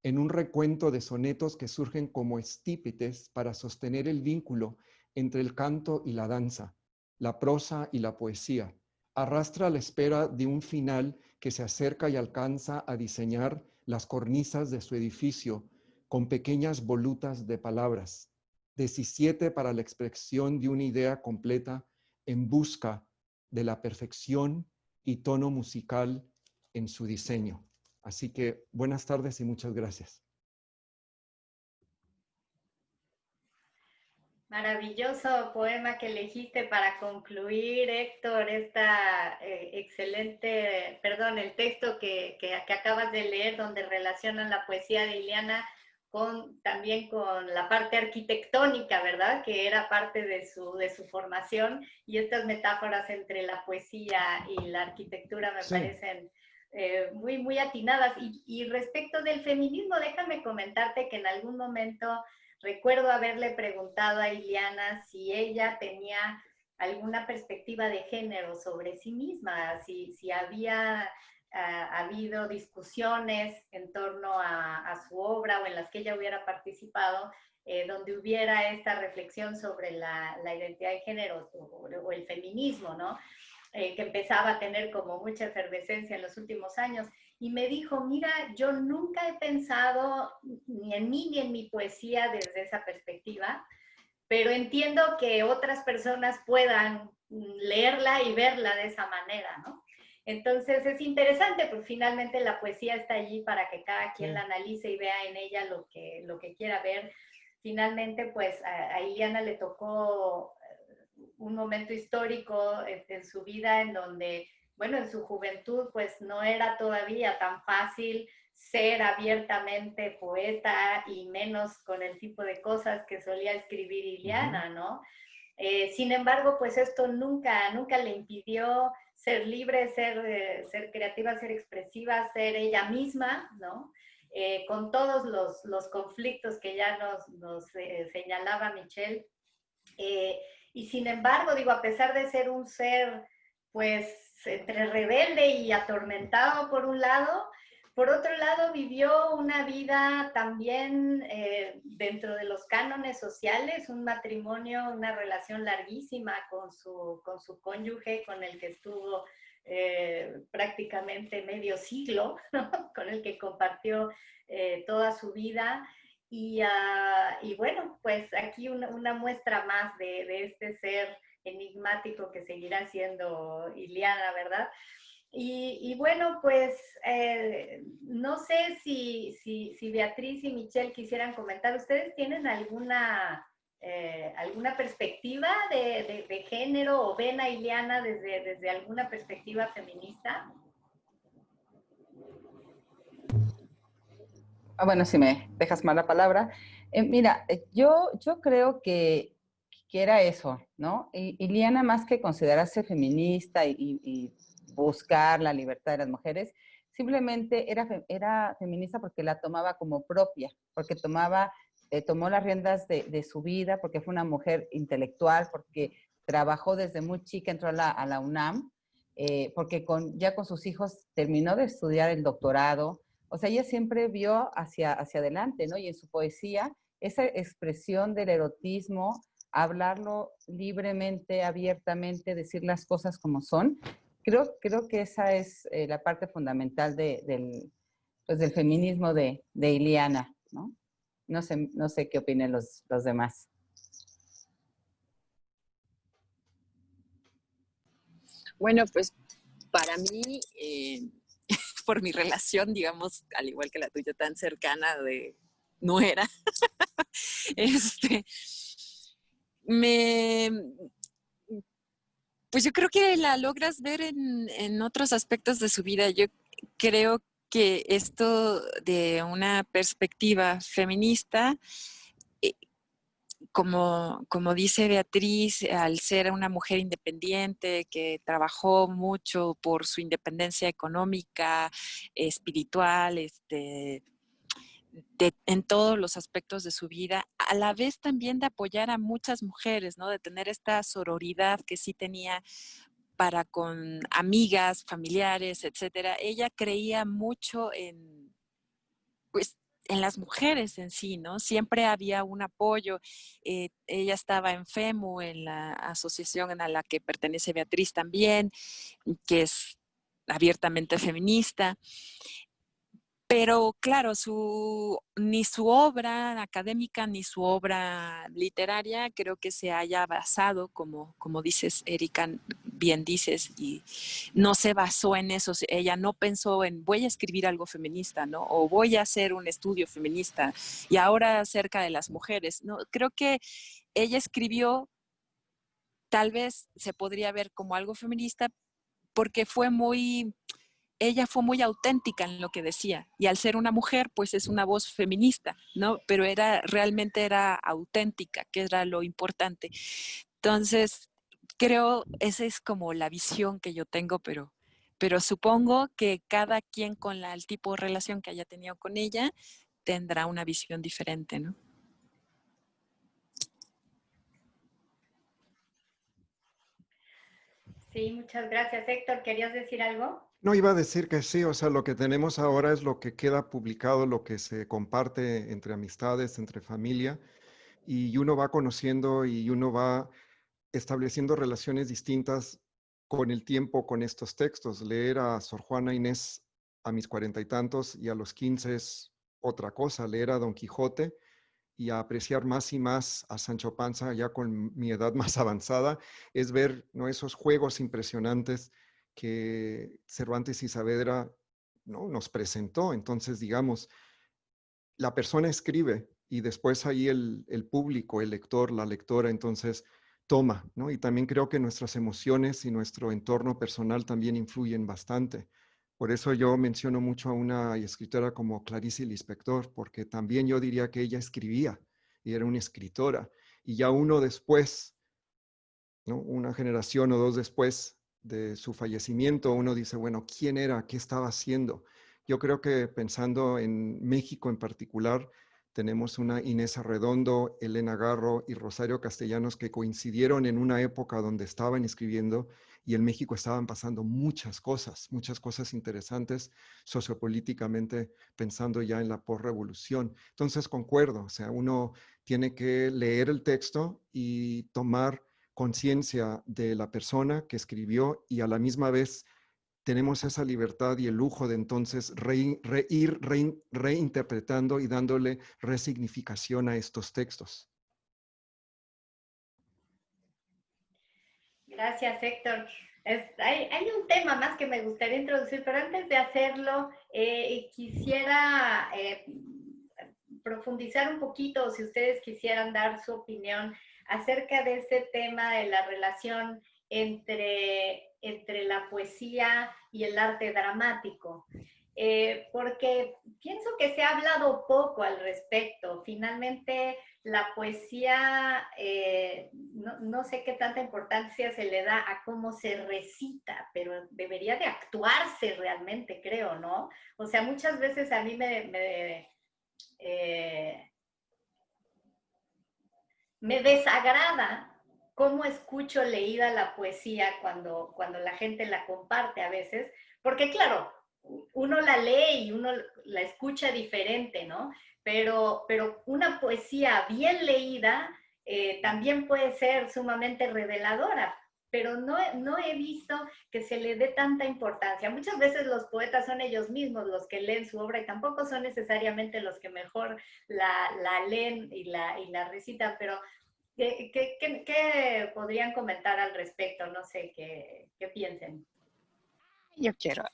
en un recuento de sonetos que surgen como estípites para sostener el vínculo entre el canto y la danza, la prosa y la poesía. Arrastra a la espera de un final que se acerca y alcanza a diseñar las cornisas de su edificio con pequeñas volutas de palabras, 17 para la expresión de una idea completa en busca de la perfección y tono musical en su diseño. Así que buenas tardes y muchas gracias. Maravilloso poema que elegiste para concluir, Héctor, esta excelente, perdón, el texto que acabas de leer, donde relacionan la poesía de Iliana también con la parte arquitectónica, ¿verdad? Que era parte de su formación, y estas metáforas entre la poesía y la arquitectura me parecen muy, muy atinadas. Y respecto del feminismo, déjame comentarte que en algún momento recuerdo haberle preguntado a Iliana si ella tenía alguna perspectiva de género sobre sí misma, si había habido discusiones en torno a su obra o en las que ella hubiera participado, donde hubiera esta reflexión sobre la identidad de género o el feminismo, ¿no? Que empezaba a tener como mucha efervescencia en los últimos años. Y me dijo: mira, yo nunca he pensado ni en mí ni en mi poesía desde esa perspectiva, pero entiendo que otras personas puedan leerla y verla de esa manera, ¿no? Entonces es interesante, porque finalmente la poesía está allí para que cada quien la analice y vea en ella lo que quiera ver. Finalmente, pues a Iliana le tocó un momento histórico en su vida en donde, bueno, en su juventud, pues no era todavía tan fácil ser abiertamente poeta, y menos con el tipo de cosas que solía escribir Iliana, ¿no? Sin embargo, pues esto nunca le impidió ser libre, ser creativa, ser expresiva, ser ella misma, ¿no? Con todos los conflictos que ya nos señalaba Michelle. Y sin embargo, digo, a pesar de ser un ser, pues, entre rebelde y atormentado por un lado, por otro lado vivió una vida también dentro de los cánones sociales, un matrimonio, una relación larguísima con su cónyuge, con el que estuvo prácticamente medio siglo, ¿no? Con el que compartió toda su vida. Y bueno, pues aquí una muestra más de este ser enigmático que seguirá siendo Iliana, ¿verdad? Y bueno, pues no sé si Beatriz y Michelle quisieran comentar. ¿Ustedes tienen alguna perspectiva de género, o ven a Iliana desde alguna perspectiva feminista? Bueno, si me dejas mal la palabra. Mira, yo creo que era eso, ¿no? Iliana, más que considerarse feminista y buscar la libertad de las mujeres, simplemente era feminista porque la tomaba como propia, porque tomó las riendas de su vida, porque fue una mujer intelectual, porque trabajó desde muy chica, entró a la UNAM, porque ya con sus hijos terminó de estudiar el doctorado. O sea, ella siempre vio hacia adelante, ¿no? Y en su poesía, esa expresión del erotismo, hablarlo libremente, abiertamente, decir las cosas como son, creo que esa es la parte fundamental del feminismo de Iliana, ¿no? No sé qué opinen los demás. Bueno, pues para mí, por mi relación, digamos, al igual que la tuya, tan cercana de nuera, este, me, pues yo creo que la logras ver en otros aspectos de su vida. Yo creo que esto de una perspectiva feminista, eh, como dice Beatriz, al ser una mujer independiente que trabajó mucho por su independencia económica, espiritual, en todos los aspectos de su vida, a la vez también de apoyar a muchas mujeres, ¿no? De tener esta sororidad que sí tenía para con amigas, familiares, etcétera. Ella creía mucho en, pues, en las mujeres en sí, ¿no? Siempre había un apoyo. Ella estaba en FEMU, en la asociación a la que pertenece Beatriz también, que es abiertamente feminista. Pero claro, ni su obra académica ni su obra literaria creo que se haya basado, como dices, Erika, bien dices, y no se basó en eso. Ella no pensó en voy a escribir algo feminista, ¿no? O voy a hacer un estudio feminista y ahora acerca de las mujeres, ¿no? Creo que ella escribió, tal vez se podría ver como algo feminista porque ella fue muy auténtica en lo que decía y al ser una mujer pues es una voz feminista, ¿no? Pero realmente era auténtica, que era lo importante. Entonces, creo esa es como la visión que yo tengo, pero supongo que cada quien con el tipo de relación que haya tenido con ella tendrá una visión diferente, ¿no? Sí, muchas gracias. Héctor, ¿querías decir algo? No, iba a decir que sí, o sea, lo que tenemos ahora es lo que queda publicado, lo que se comparte entre amistades, entre familia, y uno va conociendo y uno va estableciendo relaciones distintas con el tiempo con estos textos. Leer a Sor Juana Inés a mis 40 y tantos y a los 15 es otra cosa. Leer a Don Quijote y a apreciar más y más a Sancho Panza ya con mi edad más avanzada es ver, ¿no?, esos juegos impresionantes que Cervantes y Saavedra, ¿no?, nos presentó. Entonces, digamos, la persona escribe y después ahí el público, el lector, la lectora, entonces toma, ¿no? Y también creo que nuestras emociones y nuestro entorno personal también influyen bastante. Por eso yo menciono mucho a una escritora como Clarice Lispector, porque también yo diría que ella escribía y era una escritora. Y ya uno después, ¿no?, una generación o dos después de su fallecimiento, uno dice, bueno, ¿quién era? ¿Qué estaba haciendo? Yo creo que pensando en México en particular, tenemos una Inés Arredondo, Elena Garro y Rosario Castellanos que coincidieron en una época donde estaban escribiendo y en México estaban pasando muchas cosas interesantes sociopolíticamente, pensando ya en la posrevolución. Entonces concuerdo, o sea, uno tiene que leer el texto y tomar conciencia de la persona que escribió y a la misma vez tenemos esa libertad y el lujo de entonces ir reinterpretando y dándole resignificación a estos textos. Gracias, Héctor. Hay un tema más que me gustaría introducir, pero antes de hacerlo, quisiera profundizar un poquito, si ustedes quisieran dar su opinión acerca de este tema de la relación entre la poesía y el arte dramático. Porque pienso que se ha hablado poco al respecto. Finalmente, la poesía, no sé qué tanta importancia se le da a cómo se recita, pero debería de actuarse realmente, creo, ¿no? O sea, muchas veces a mí me desagrada cómo escucho leída la poesía cuando la gente la comparte a veces, porque claro, uno la lee y uno la escucha diferente, ¿no? Pero una poesía bien leída también puede ser sumamente reveladora, pero no he visto que se le dé tanta importancia. Muchas veces los poetas son ellos mismos los que leen su obra y tampoco son necesariamente los que mejor la leen y la recitan, pero ¿Qué podrían comentar al respecto? No sé, qué piensen. Yo quiero,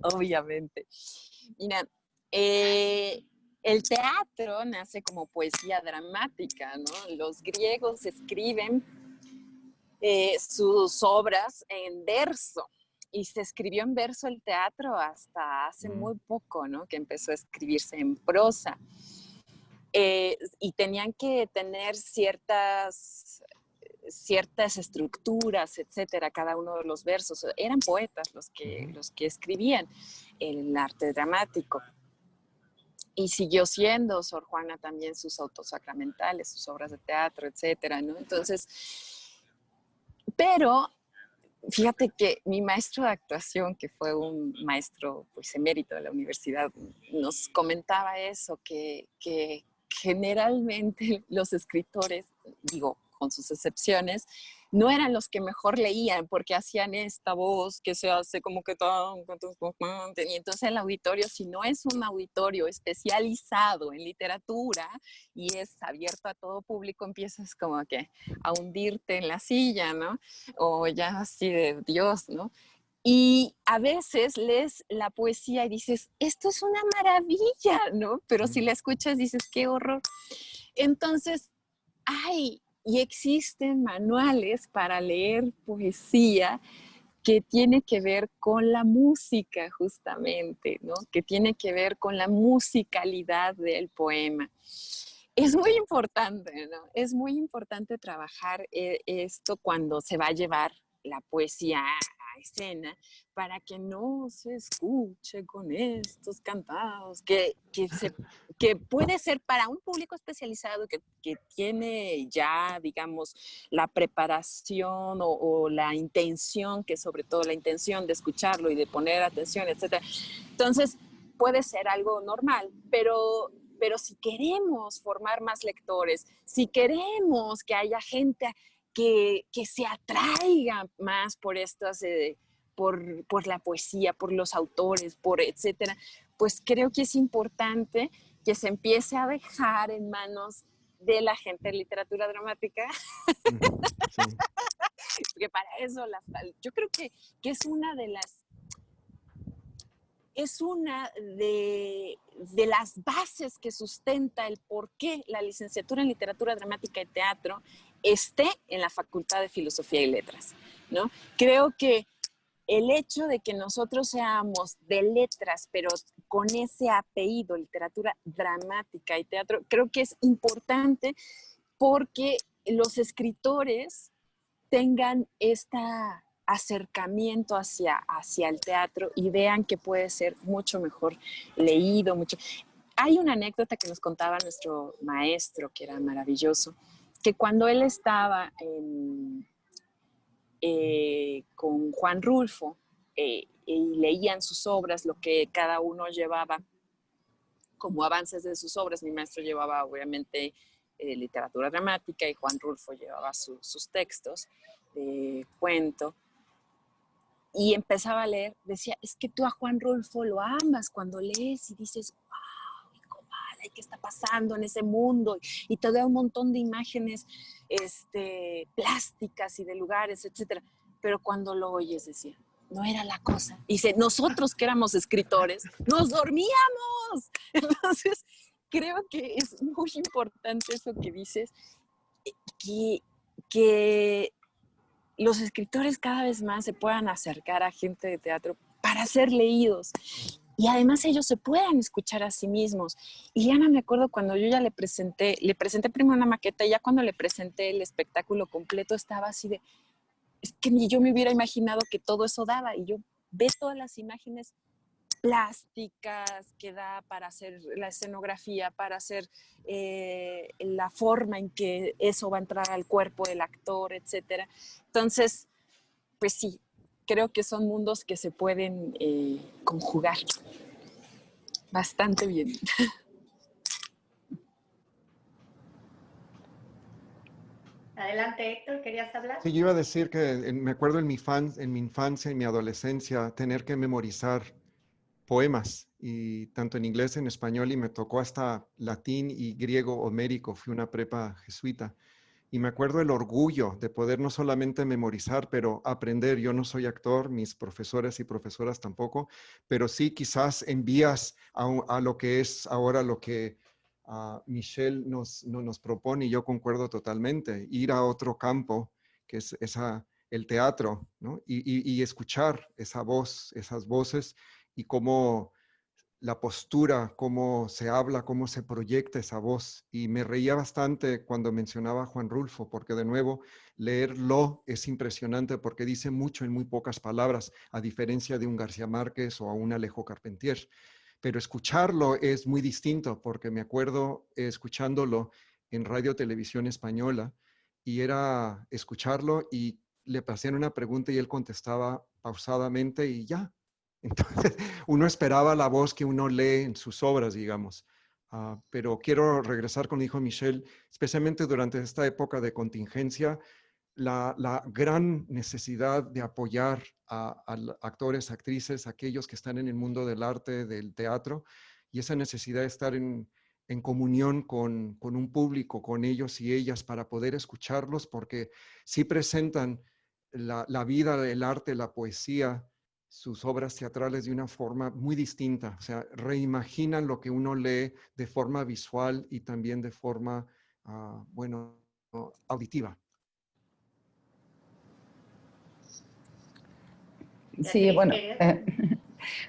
obviamente. Mira, el teatro nace como poesía dramática, ¿no? Los griegos escriben sus obras en verso. Y se escribió en verso el teatro hasta hace muy poco, ¿no? Que empezó a escribirse en prosa. Y tenían que tener ciertas estructuras, etcétera, cada uno de los versos. Eran poetas los que escribían el arte dramático. Y siguió siendo Sor Juana también sus autos sacramentales, sus obras de teatro, etcétera, ¿no? Entonces, pero fíjate que mi maestro de actuación, que fue un maestro pues emérito de la universidad, nos comentaba eso, que generalmente los escritores, digo, con sus excepciones, no eran los que mejor leían porque hacían esta voz que se hace como que tan, y entonces el auditorio, si no es un auditorio especializado en literatura y es abierto a todo público, empiezas como que a hundirte en la silla, ¿no? O ya así de Dios, ¿no? Y a veces lees la poesía y dices, esto es una maravilla, ¿no? Pero si la escuchas dices, qué horror. Entonces, y existen manuales para leer poesía que tiene que ver con la música justamente, ¿no? Que tiene que ver con la musicalidad del poema. Es muy importante, ¿no? Es muy importante trabajar esto cuando se va a llevar la poesía a escena para que no se escuche con estos cantados, que puede ser para un público especializado que tiene ya, digamos, la preparación o la intención, que sobre todo la intención de escucharlo y de poner atención, etc. Entonces, puede ser algo normal, pero si queremos formar más lectores, si queremos que haya gente que se atraiga más por estas, por la poesía, por los autores, por etcétera, pues creo que es importante que se empiece a dejar en manos de la gente de literatura dramática, Sí. porque para eso yo creo que es una de las las bases que sustenta el por qué la licenciatura en literatura dramática y teatro esté en la Facultad de Filosofía y Letras, ¿no? Creo que el hecho de que nosotros seamos de letras, pero con ese apellido, literatura dramática y teatro, creo que es importante porque los escritores tengan este acercamiento hacia el teatro y vean que puede ser mucho mejor leído. Hay una anécdota que nos contaba nuestro maestro, que era maravilloso, que cuando él estaba con Juan Rulfo y leían sus obras, lo que cada uno llevaba como avances de sus obras. Mi maestro llevaba obviamente literatura dramática y Juan Rulfo llevaba sus textos de cuento. Y empezaba a leer, decía, es que tú a Juan Rulfo lo amas cuando lees y dices, wow, ¿qué está pasando en ese mundo? Y te da un montón de imágenes plásticas y de lugares, etcétera. Pero cuando lo oyes, decía, no era la cosa. Dice, nosotros que éramos escritores, nos dormíamos. Entonces, creo que es muy importante eso que dices, que los escritores cada vez más se puedan acercar a gente de teatro para ser leídos. Y además ellos se puedan escuchar a sí mismos. Y ya no me acuerdo cuando yo ya le presenté primero una maqueta y ya cuando le presenté el espectáculo completo estaba así de, es que ni yo me hubiera imaginado que todo eso daba. Y yo ve todas las imágenes plásticas que da para hacer la escenografía, para hacer la forma en que eso va a entrar al cuerpo del actor, etcétera. Entonces, pues sí, creo que son mundos que se pueden conjugar bastante bien. Adelante, Héctor, ¿querías hablar? Sí, yo iba a decir que me acuerdo en mi infancia, en mi adolescencia, tener que memorizar poemas, y tanto en inglés, en español, y me tocó hasta latín y griego homérico. Fui una prepa jesuita. Y me acuerdo el orgullo de poder no solamente memorizar, pero aprender. Yo no soy actor, mis profesores y profesoras tampoco, pero sí quizás envías a lo que es ahora lo que Michelle nos propone, y yo concuerdo totalmente, ir a otro campo, que es el teatro, ¿no? Y escuchar esa voz, esas voces, y cómo la postura, cómo se habla, cómo se proyecta esa voz. Y me reía bastante cuando mencionaba a Juan Rulfo, porque de nuevo, leerlo es impresionante porque dice mucho en muy pocas palabras, a diferencia de un García Márquez o a un Alejo Carpentier. Pero escucharlo es muy distinto, porque me acuerdo escuchándolo en Radio Televisión Española, y era escucharlo y le hacían una pregunta y él contestaba pausadamente y ya. Entonces, uno esperaba la voz que uno lee en sus obras, digamos. Pero quiero regresar con lo que dijo Michelle, especialmente durante esta época de contingencia, la gran necesidad de apoyar a actores, actrices, aquellos que están en el mundo del arte, del teatro, y esa necesidad de estar en comunión con un público, con ellos y ellas, para poder escucharlos, porque sí presentan la vida, el arte, la poesía, sus obras teatrales de una forma muy distinta. O sea, reimaginan lo que uno lee de forma visual y también de forma, bueno, auditiva. Sí, Beatriz, bueno, ¿querías?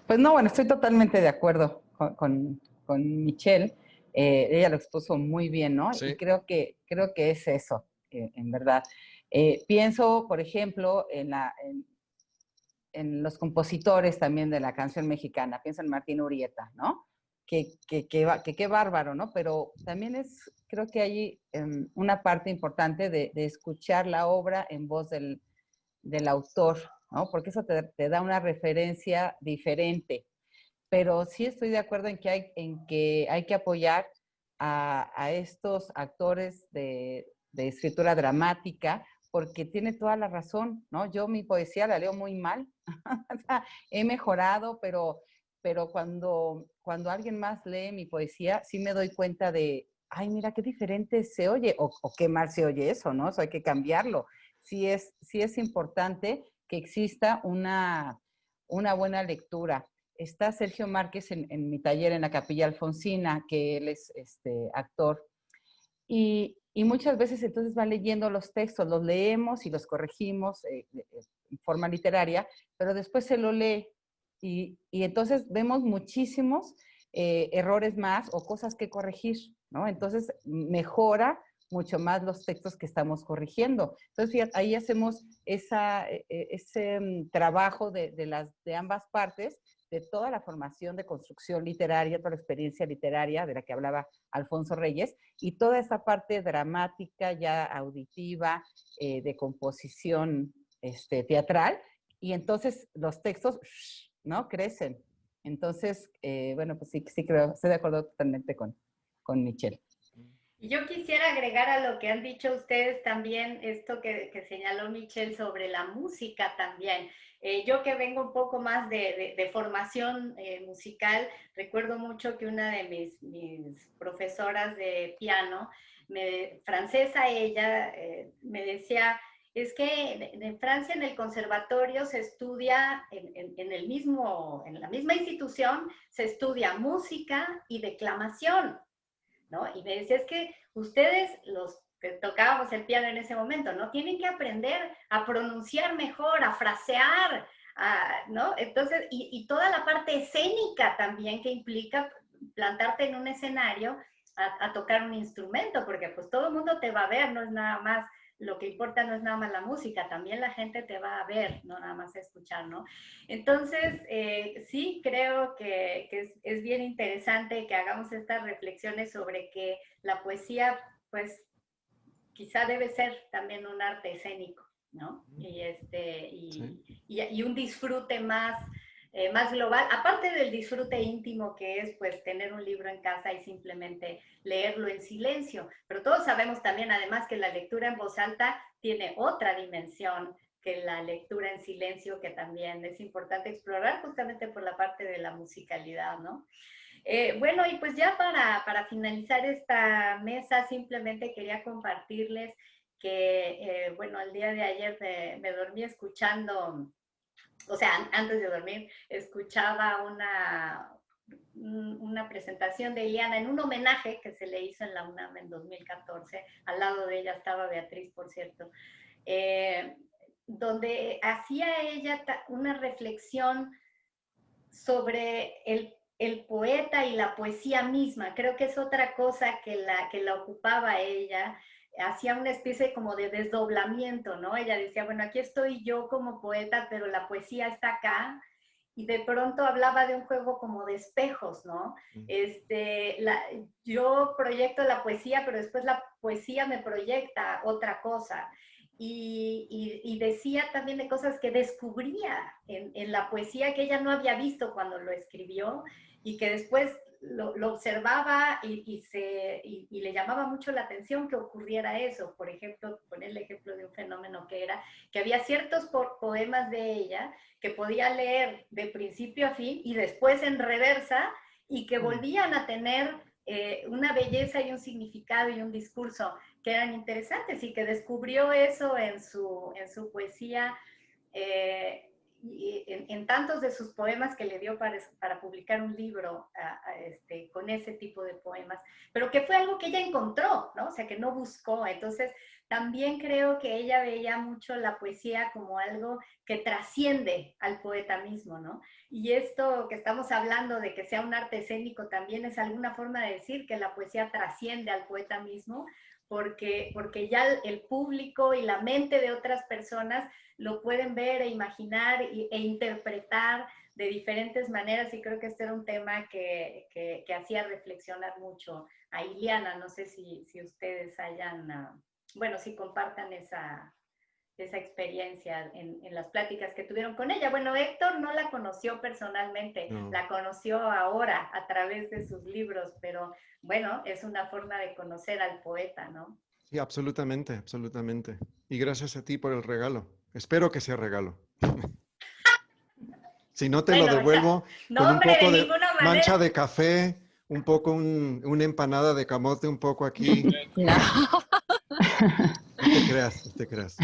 pues no, bueno, estoy totalmente de acuerdo con Michelle. Ella lo expuso muy bien, ¿no? Y Sí. creo que es eso, en verdad. Pienso, por ejemplo, en los compositores también de la canción mexicana. Pienso en Martín Urieta, ¿no? Qué bárbaro, ¿no? Pero también creo que hay una parte importante de escuchar la obra en voz del autor, ¿no? Porque eso te da una referencia diferente. Pero sí estoy de acuerdo en que hay que apoyar a estos actores de escritura dramática, porque tiene toda la razón, ¿no? Yo mi poesía la leo muy mal, o sea, he mejorado, pero cuando alguien más lee mi poesía, sí me doy cuenta de, ay, mira qué diferente se oye, o qué mal se oye eso, ¿no? Eso hay que cambiarlo. Sí es importante que exista una buena lectura. Está Sergio Márquez en mi taller en la Capilla Alfonsina, que él es actor, y muchas veces entonces va leyendo los textos, los leemos y los corregimos en forma literaria, pero después se lo lee y entonces vemos muchísimos errores más o cosas que corregir, ¿no? Entonces mejora mucho más los textos que estamos corrigiendo. Entonces, fíjate, ahí hacemos ese trabajo de ambas partes, de toda la formación de construcción literaria, toda la experiencia literaria de la que hablaba Alfonso Reyes, y toda esa parte dramática, ya auditiva, de composición teatral, y entonces los textos, ¿no? Crecen. Entonces, bueno, pues sí creo, estoy de acuerdo totalmente con Michelle. Y yo quisiera agregar a lo que han dicho ustedes también, esto que señaló Michelle sobre la música también. Yo que vengo un poco más de formación musical, recuerdo mucho que una de mis profesoras de piano, francesa ella, me decía, es que en Francia en el conservatorio se estudia, en la misma institución, se estudia música y declamación, ¿no? Y me decía, es que ustedes, los que tocábamos el piano en ese momento, ¿no? Tienen que aprender a pronunciar mejor, a frasear, ¿no? Entonces, y toda la parte escénica también que implica plantarte en un escenario a tocar un instrumento, porque pues todo el mundo te va a ver, no es nada más, lo que importa no es nada más la música, también la gente te va a ver, no nada más a escuchar, ¿no? Entonces, sí creo que es bien interesante que hagamos estas reflexiones sobre que la poesía, pues, quizá debe ser también un arte escénico, ¿no? Y un disfrute más global, aparte del disfrute íntimo que es pues tener un libro en casa y simplemente leerlo en silencio, pero todos sabemos también además que la lectura en voz alta tiene otra dimensión que la lectura en silencio, que también es importante explorar justamente por la parte de la musicalidad, ¿no? Bueno, y pues ya para finalizar esta mesa, simplemente quería compartirles que, bueno, el día de ayer me dormí escuchando, o sea, antes de dormir, escuchaba una presentación de Ileana en un homenaje que se le hizo en la UNAM en 2014. Al lado de ella estaba Beatriz, por cierto, eh, donde hacía ella una reflexión sobre el poeta y la poesía misma. Creo que es otra cosa que la ocupaba ella. Hacía una especie como de desdoblamiento, ¿no? Ella decía, bueno, aquí estoy yo como poeta, pero la poesía está acá. Y de pronto hablaba de un juego como de espejos, ¿no? Yo proyecto la poesía, pero después la poesía me proyecta otra cosa. Y decía también de cosas que descubría en la poesía que ella no había visto cuando lo escribió y que después lo observaba y le llamaba mucho la atención que ocurriera eso. Por ejemplo, poner el ejemplo de un fenómeno que era que había ciertos poemas de ella que podía leer de principio a fin y después en reversa y que volvían a tener una belleza y un significado y un discurso que eran interesantes y que descubrió eso en su poesía, y en tantos de sus poemas que le dio para publicar un libro con ese tipo de poemas, pero que fue algo que ella encontró, ¿no? O sea, que no buscó. Entonces, también creo que ella veía mucho la poesía como algo que trasciende al poeta mismo, ¿no? Y esto que estamos hablando de que sea un arte escénico también es alguna forma de decir que la poesía trasciende al poeta mismo, porque ya el público y la mente de otras personas lo pueden ver e imaginar e interpretar de diferentes maneras, y creo que este era un tema que hacía reflexionar mucho a Ileana. No sé si ustedes hayan, bueno, si compartan esa experiencia en las pláticas que tuvieron con ella. Bueno, Héctor no la conoció personalmente, no. La conoció ahora a través de sus libros, pero bueno, es una forma de conocer al poeta, ¿no? Sí, absolutamente, absolutamente. Y gracias a ti por el regalo. Espero que sea regalo. Si no te lo devuelvo con un poco de mancha de café, un poco una empanada de camote, un poco aquí. No te creas, no te creas.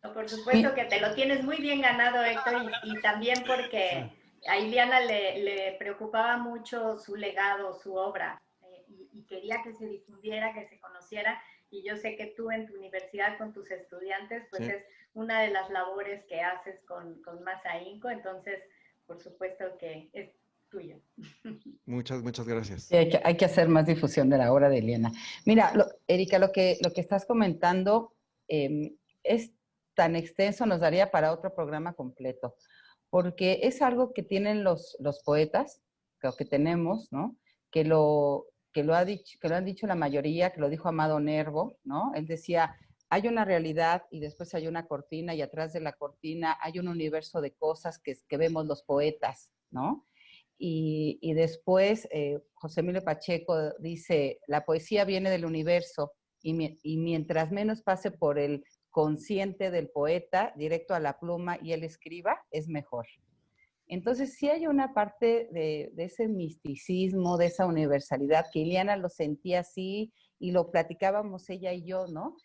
No, por supuesto que te lo tienes muy bien ganado, Héctor, y también porque a Ileana le preocupaba mucho su legado, su obra, y quería que se difundiera, que se conociera, y yo sé que tú en tu universidad con tus estudiantes, pues es una de las labores que haces con más ahínco, entonces por supuesto que es tuyo. Muchas gracias. Sí, hay que hacer más difusión de la obra de Ileana. Mira, Erika, lo que estás comentando es tan extenso, nos daría para otro programa completo, porque es algo que tienen los poetas, que tenemos, ¿no? Que lo han dicho la mayoría, que lo dijo Amado Nervo, ¿no? Él decía, hay una realidad y después hay una cortina y atrás de la cortina hay un universo de cosas que vemos los poetas, ¿no? Y después José Emilio Pacheco dice, la poesía viene del universo y mientras menos pase por el consciente del poeta, directo a la pluma y él escriba, es mejor. Entonces sí hay una parte de ese misticismo, de esa universalidad, que Ileana lo sentía así y lo platicábamos ella y yo, ¿no?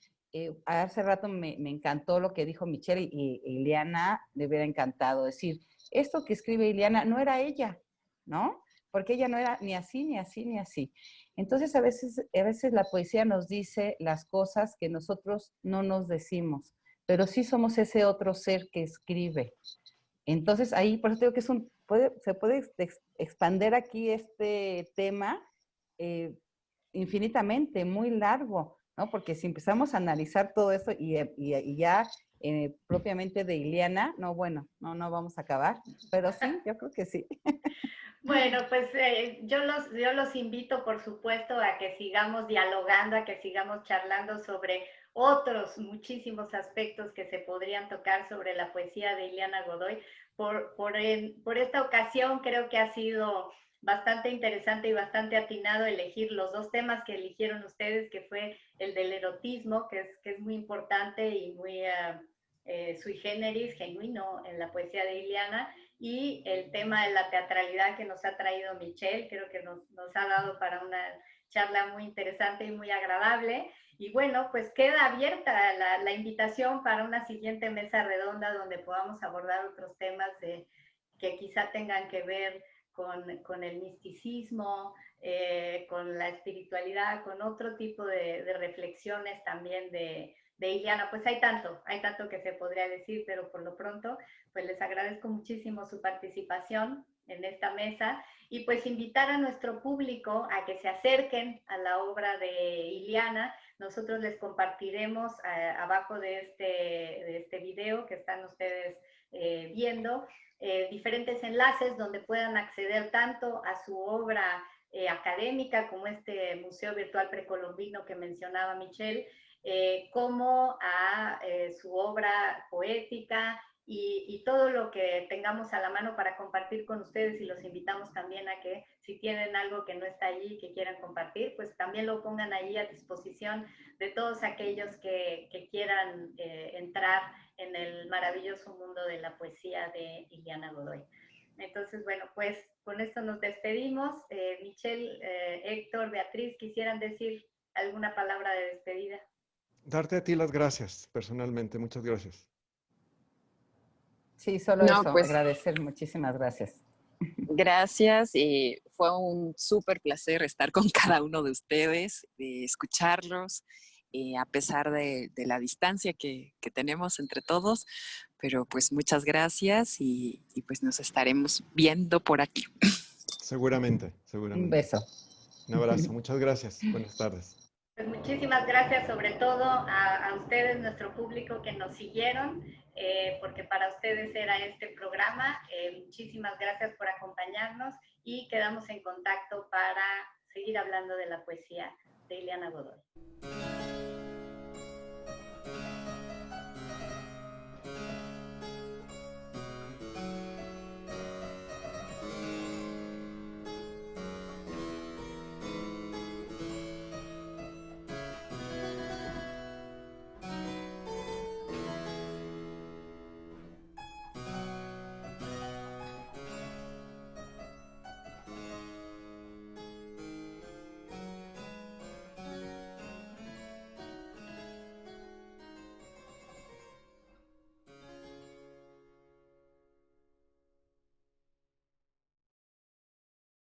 Hace rato me encantó lo que dijo Michelle y Ileana le hubiera encantado decir, esto que escribe Ileana no era ella, ¿no? Porque ella no era ni así, ni así, ni así. Entonces a veces la poesía nos dice las cosas que nosotros no nos decimos, pero sí somos ese otro ser que escribe. Entonces ahí, por eso digo que se puede expander aquí este tema infinitamente, muy largo, ¿no? Porque si empezamos a analizar todo eso y ya propiamente de Ileana, no, bueno, no vamos a acabar, pero sí, yo creo que sí. Bueno, pues yo los invito, por supuesto, a que sigamos dialogando, a que sigamos charlando sobre otros muchísimos aspectos que se podrían tocar sobre la poesía de Ileana Godoy. Por esta ocasión creo que ha sido bastante interesante y bastante atinado elegir los dos temas que eligieron ustedes, que fue el del erotismo, que es muy importante y muy sui generis, genuino en la poesía de Ileana, y el tema de la teatralidad que nos ha traído Michelle, creo que nos ha dado para una charla muy interesante y muy agradable. Y bueno, pues queda abierta la invitación para una siguiente mesa redonda donde podamos abordar otros temas que quizá tengan que ver con el misticismo, con la espiritualidad, con otro tipo de reflexiones también de Ileana. Pues hay tanto que se podría decir, pero por lo pronto, pues les agradezco muchísimo su participación en esta mesa y pues invitar a nuestro público a que se acerquen a la obra de Ileana. Nosotros les compartiremos abajo de este video que están ustedes viendo diferentes enlaces donde puedan acceder tanto a su obra académica como este Museo Virtual Precolombino que mencionaba Michelle, como a su obra poética y todo lo que tengamos a la mano para compartir con ustedes, y los invitamos también a que si tienen algo que no está allí que quieran compartir, pues también lo pongan allí a disposición de todos aquellos que quieran entrar en el maravilloso mundo de la poesía de Ileana Godoy. Entonces, bueno, pues con esto nos despedimos. Michelle, Héctor, Beatriz, ¿quisieran decir alguna palabra de despedida? Darte a ti las gracias, personalmente. Muchas gracias. Sí, solo No, eso, pues agradecer, muchísimas gracias. gracias. Fue un súper placer estar con cada uno de ustedes, escucharlos, a pesar de la distancia que tenemos entre todos. Pero pues muchas gracias y pues nos estaremos viendo por aquí. Seguramente, Un seguramente. beso. Un abrazo. Muchas gracias. Buenas tardes. Pues muchísimas gracias sobre todo a ustedes, nuestro público que nos siguieron, porque para ustedes era este programa. Muchísimas gracias por acompañarnos y quedamos en contacto para seguir hablando de la poesía de Ileana Godoy.